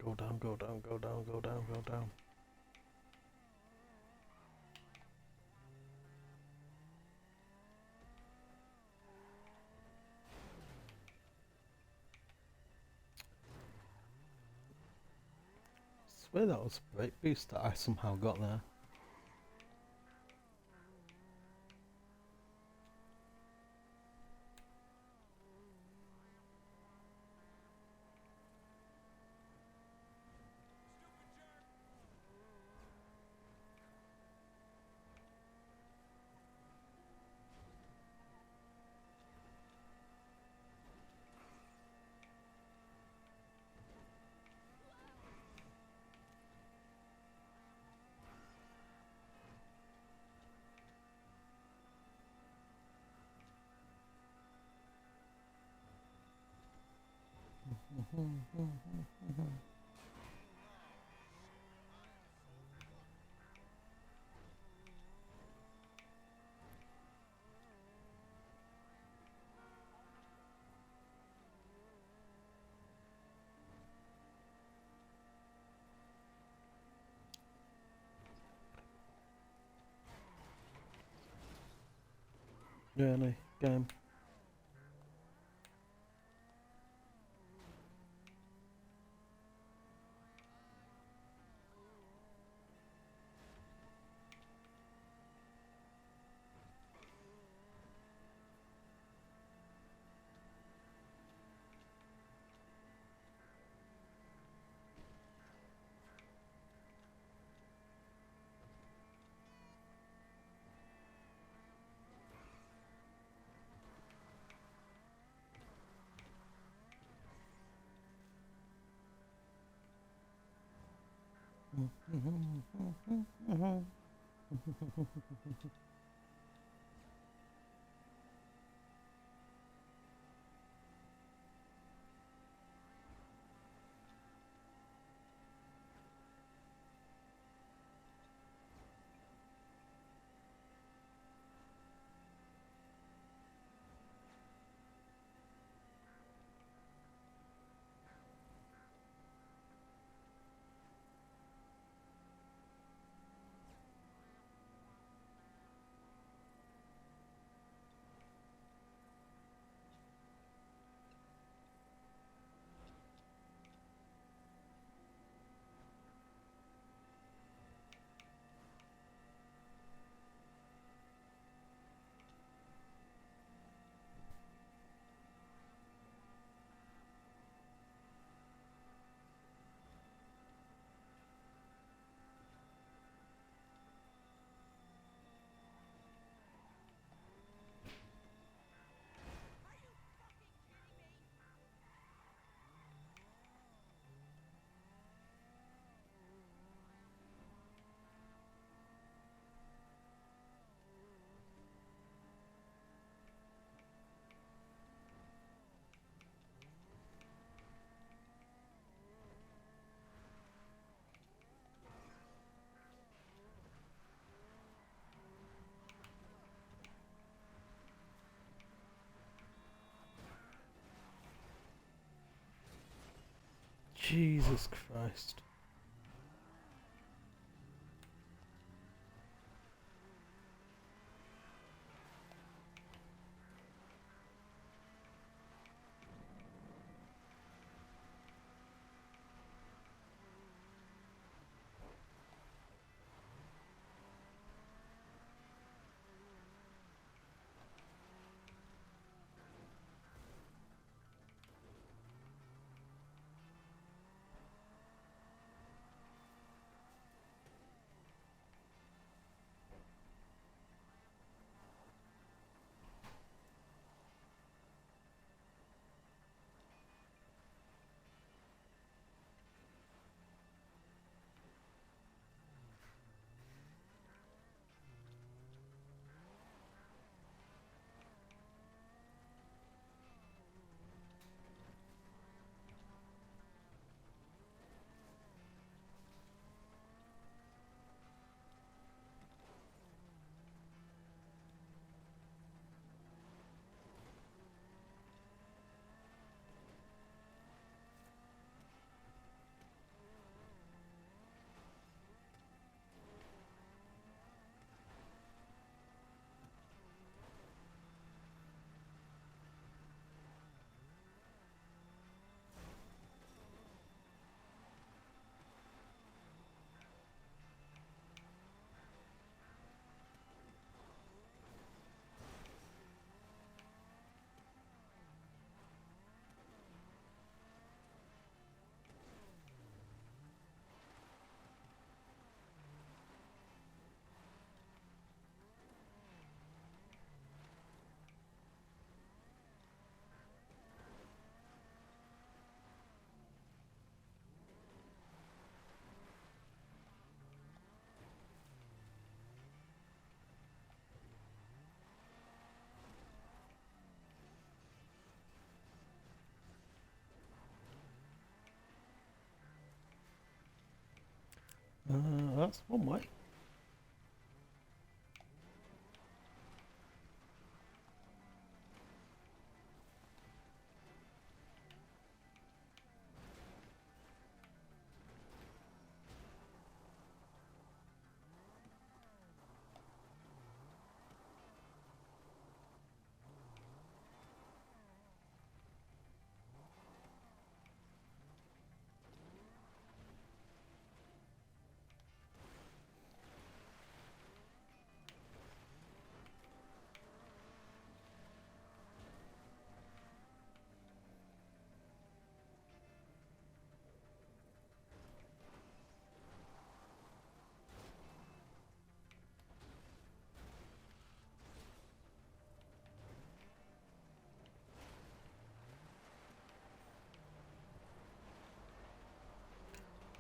Go down, go down, go down, go down, go down. Swear that was a great boost that I somehow got there. Yeah, no, game. Jesus Christ. That's one way.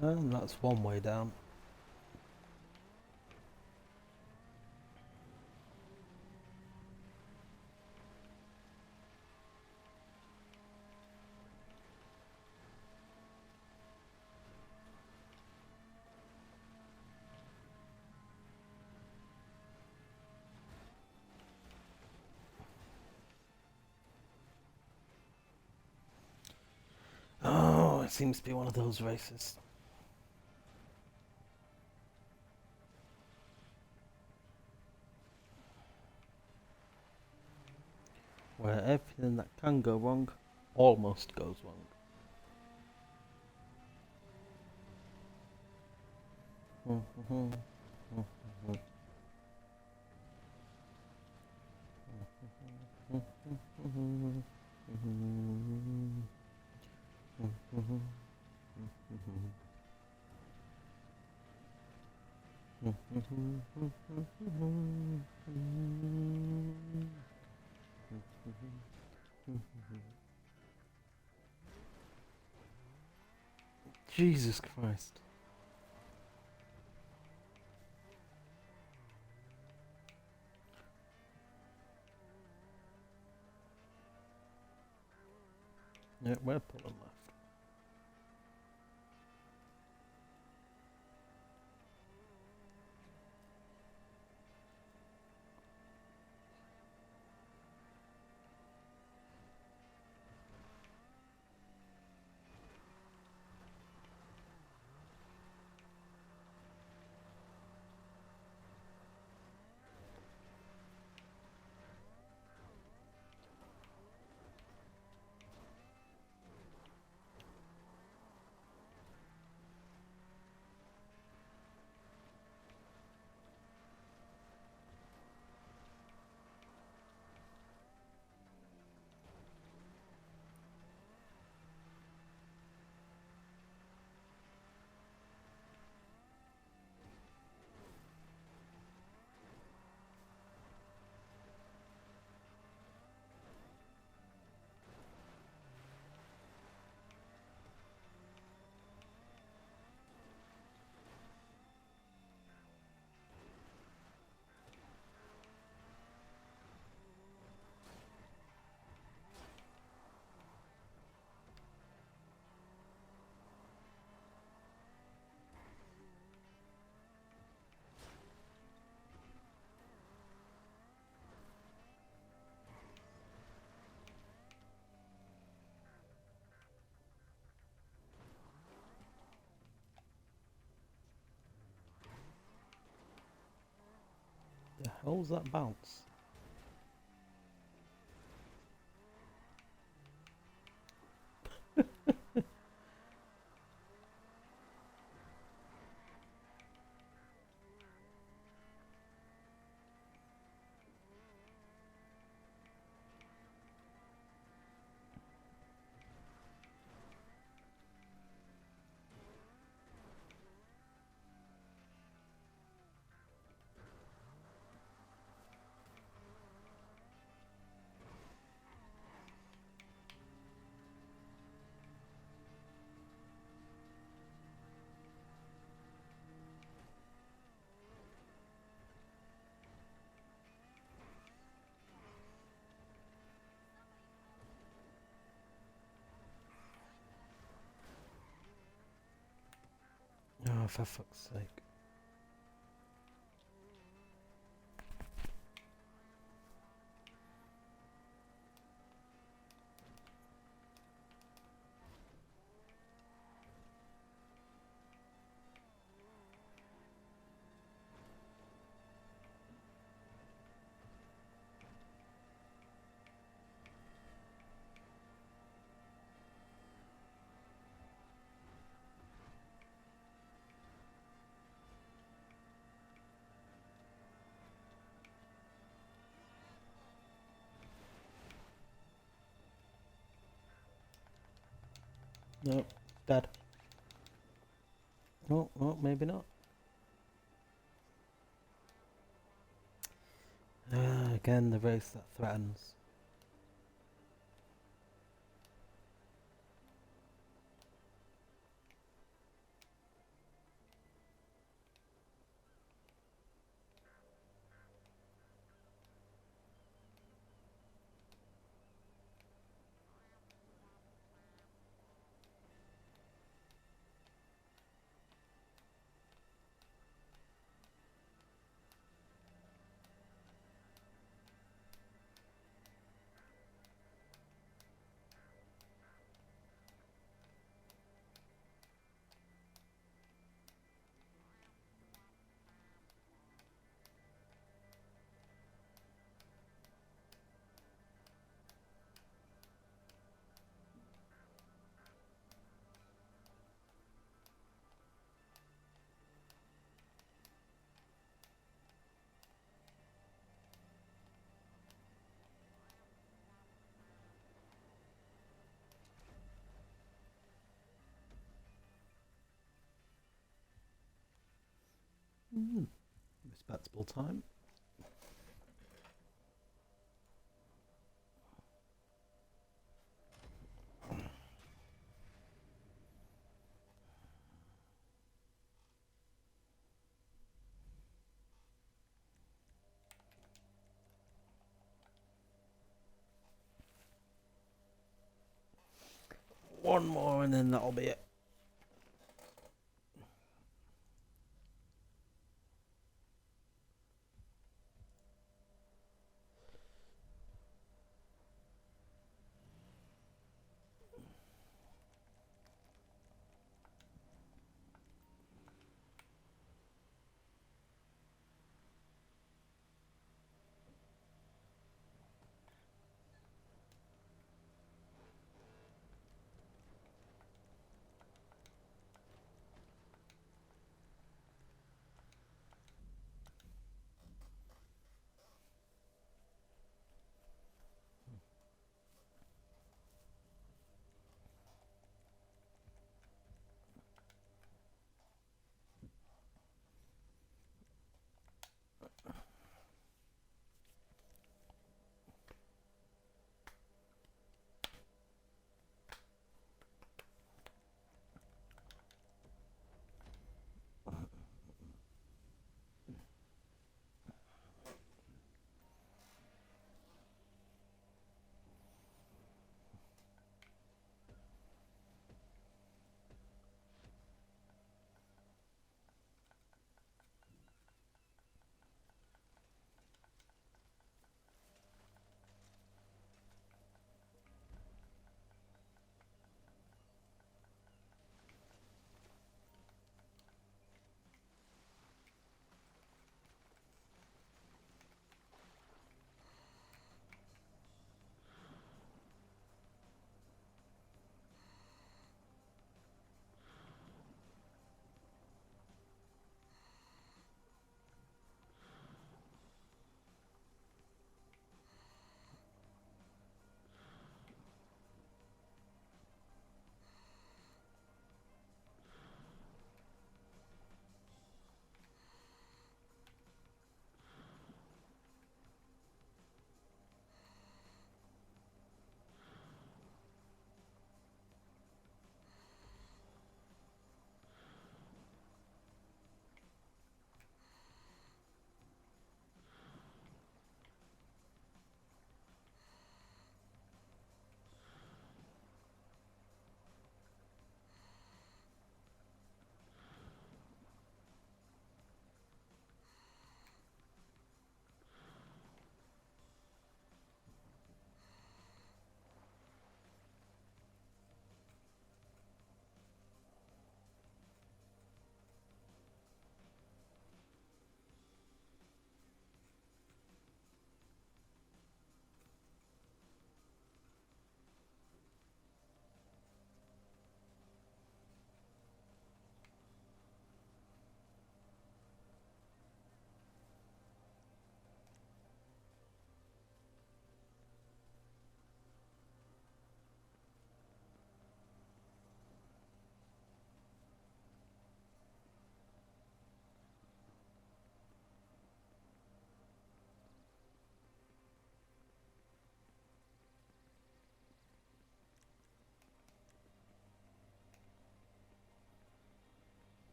And that's one way down. Oh, it seems to be one of those races where everything that can go wrong almost goes wrong. Jesus Christ. Yeah, we're pulling left. The hell's that bounce? Oh, for fuck's sake. No, dead. Oh, well, maybe not. Again, the race that threatens. Mm, respectable time. One more and then that'll be it.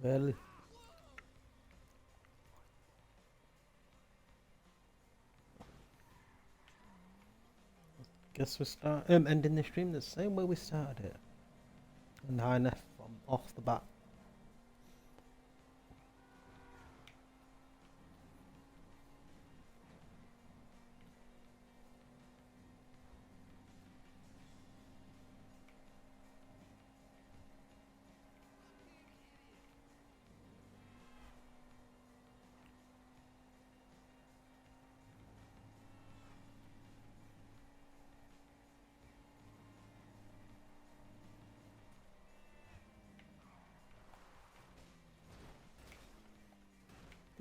Well, guess we start ending the stream the same way we started it. And high enough from off the bat.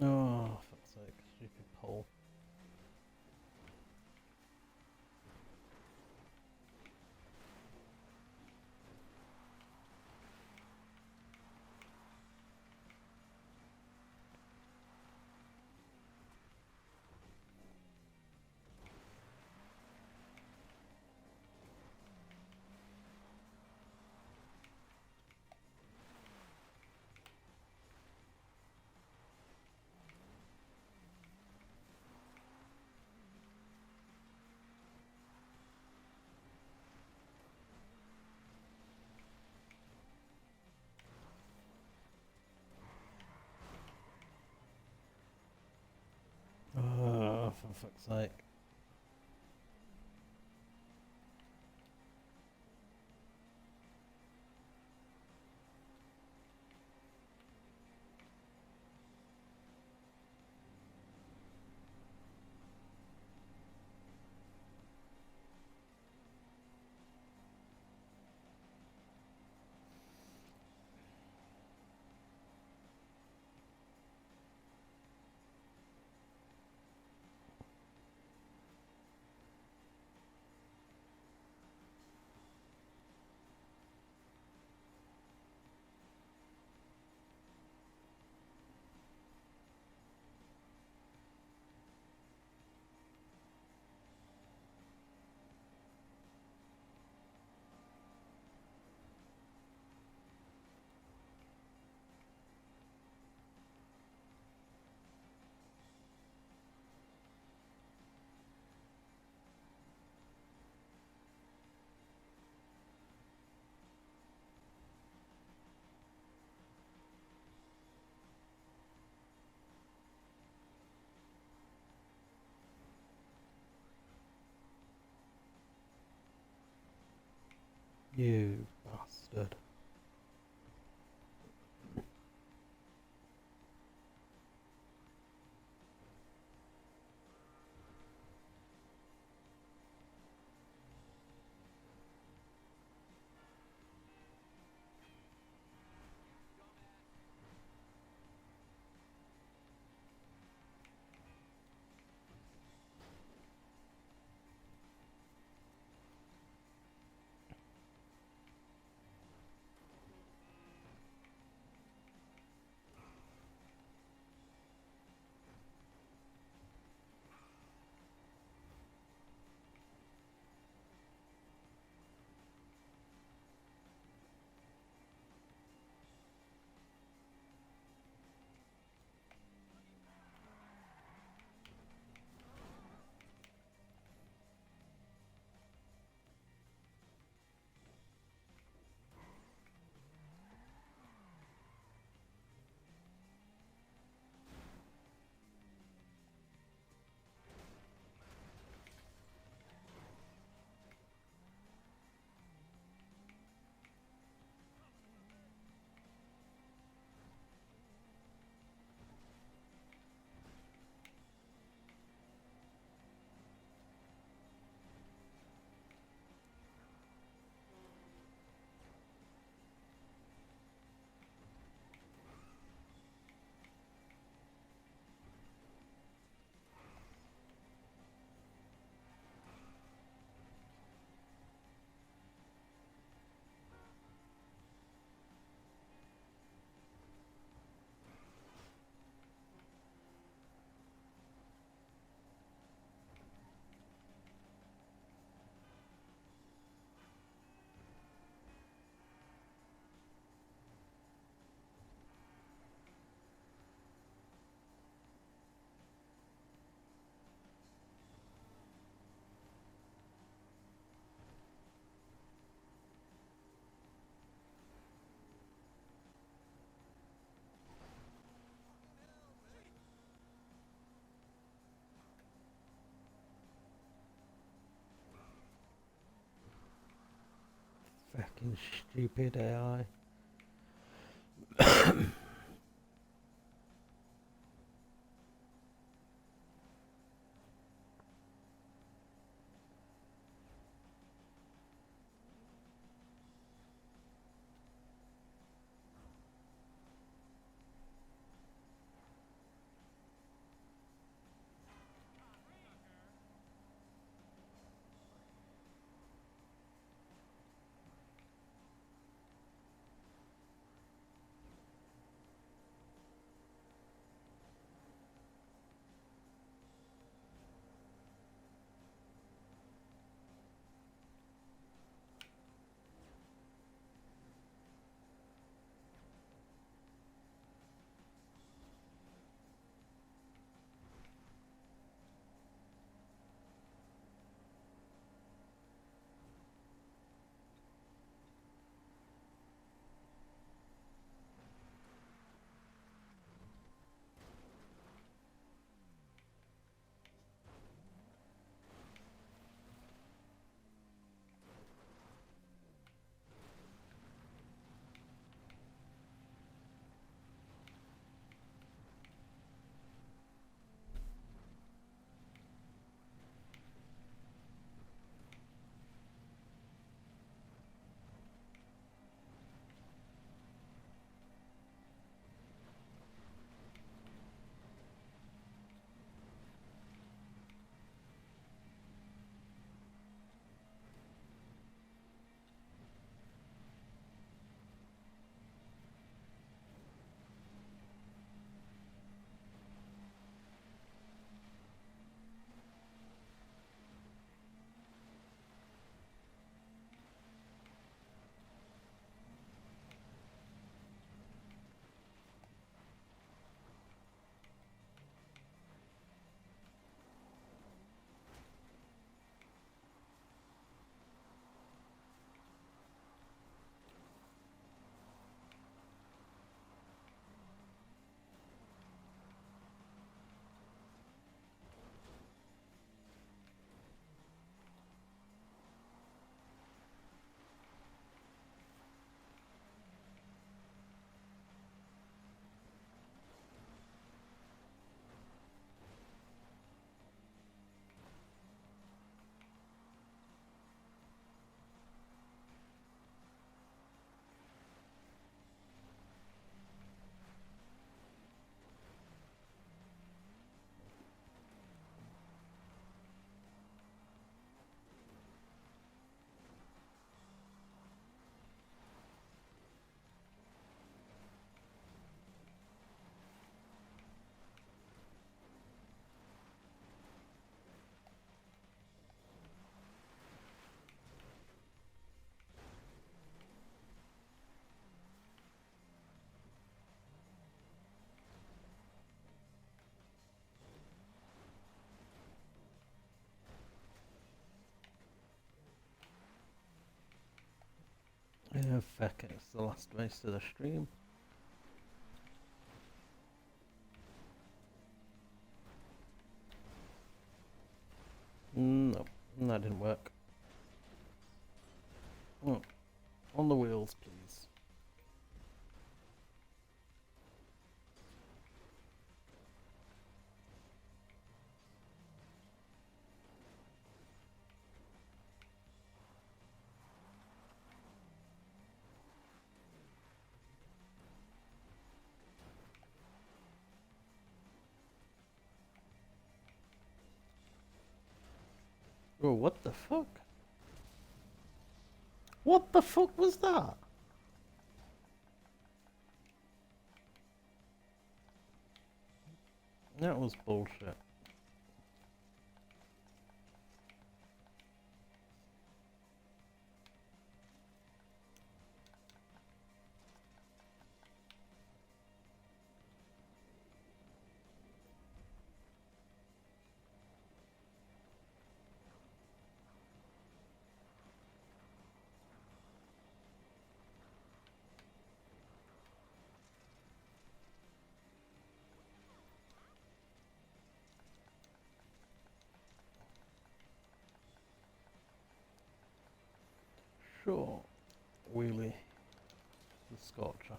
Oh, fuck's sake, stupid poll. Oh, for fuck's sake. You bastard. Fucking stupid AI. Yeah, fuck it. It's the last race of the stream. No, that didn't work. Mm. On the wheels, please. Oh, what the fuck? What the fuck was that? That was bullshit. Sure. wheelie the Scorcher.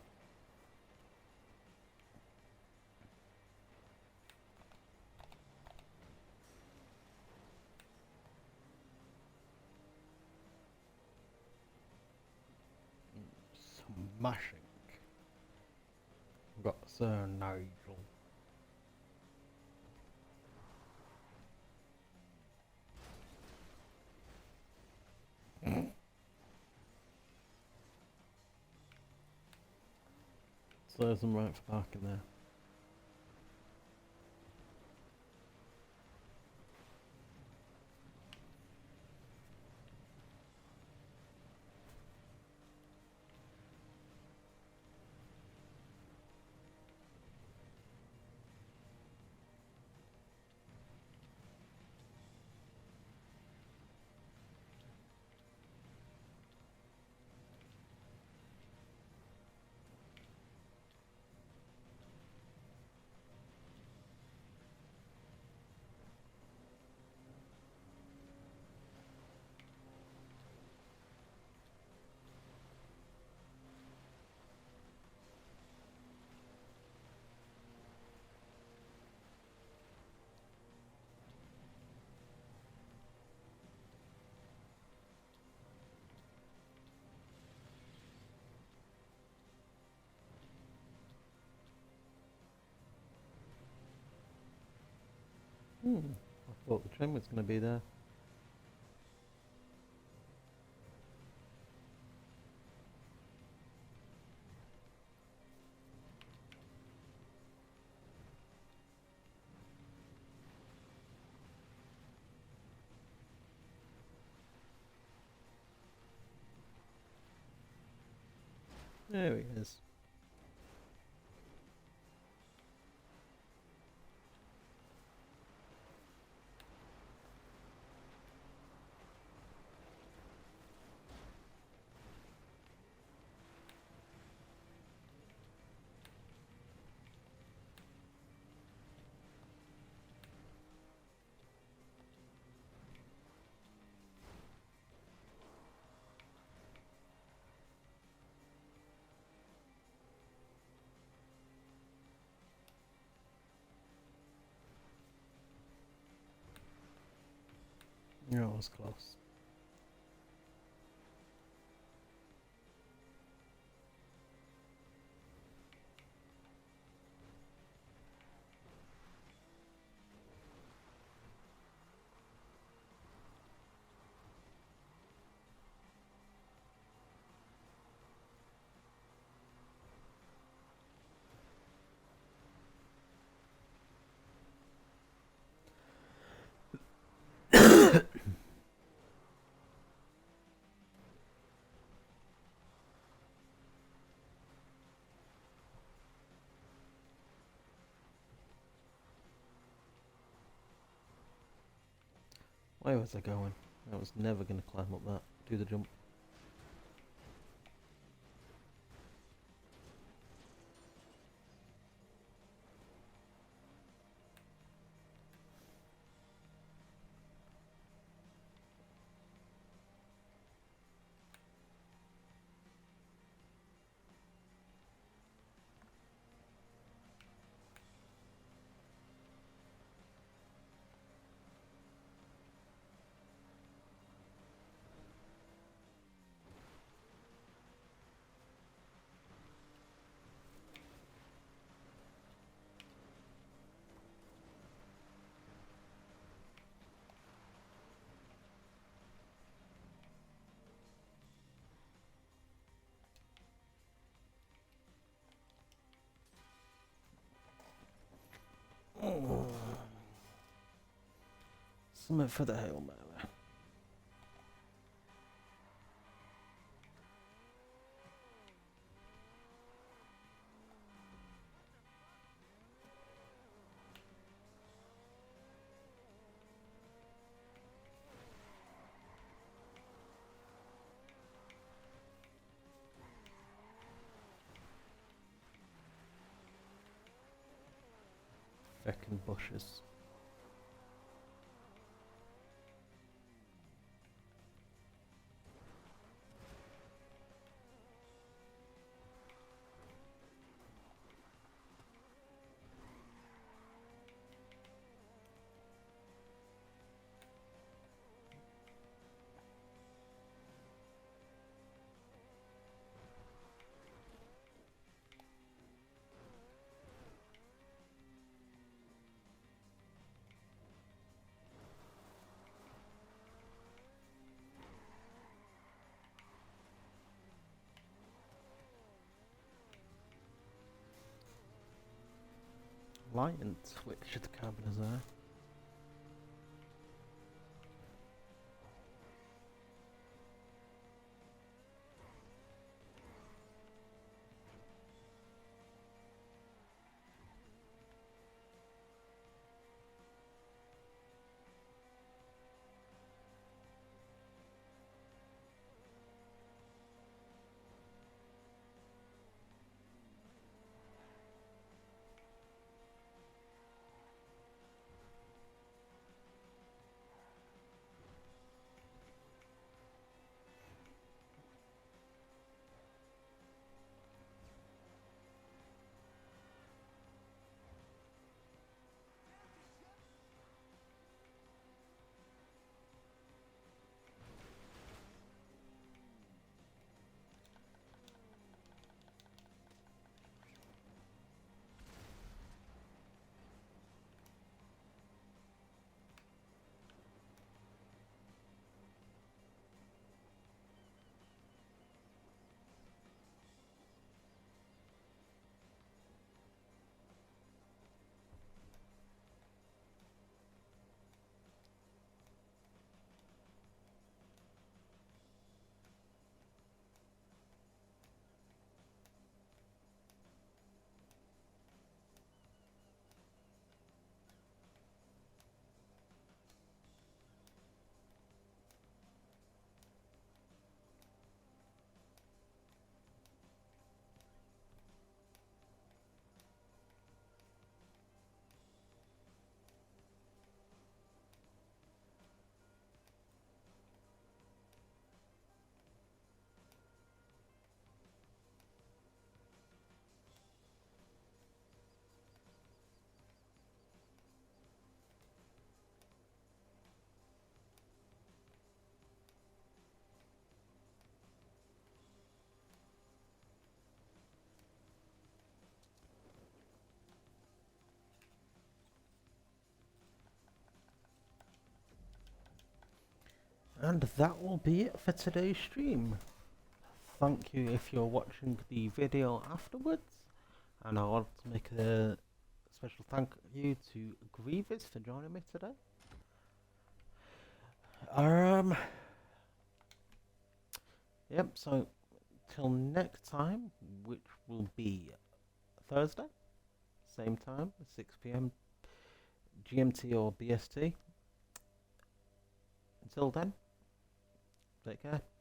Smashing. Got Sir Nigel. Serves them right for parking there. I thought the train was going to be there. There he is. Yeah, it was close. Where was I going? I was never going to climb up that, do the jump. Something for the Hail Mary. Feckin' bushes. client switched the cameras there. And that will be it for today's stream. Thank you if you're watching the video afterwards. And I want to make a special thank you to Grievous for joining me today. Um, yep, so till next time, which will be Thursday, same time, 6 p.m. GMT or BST. Until then, take care.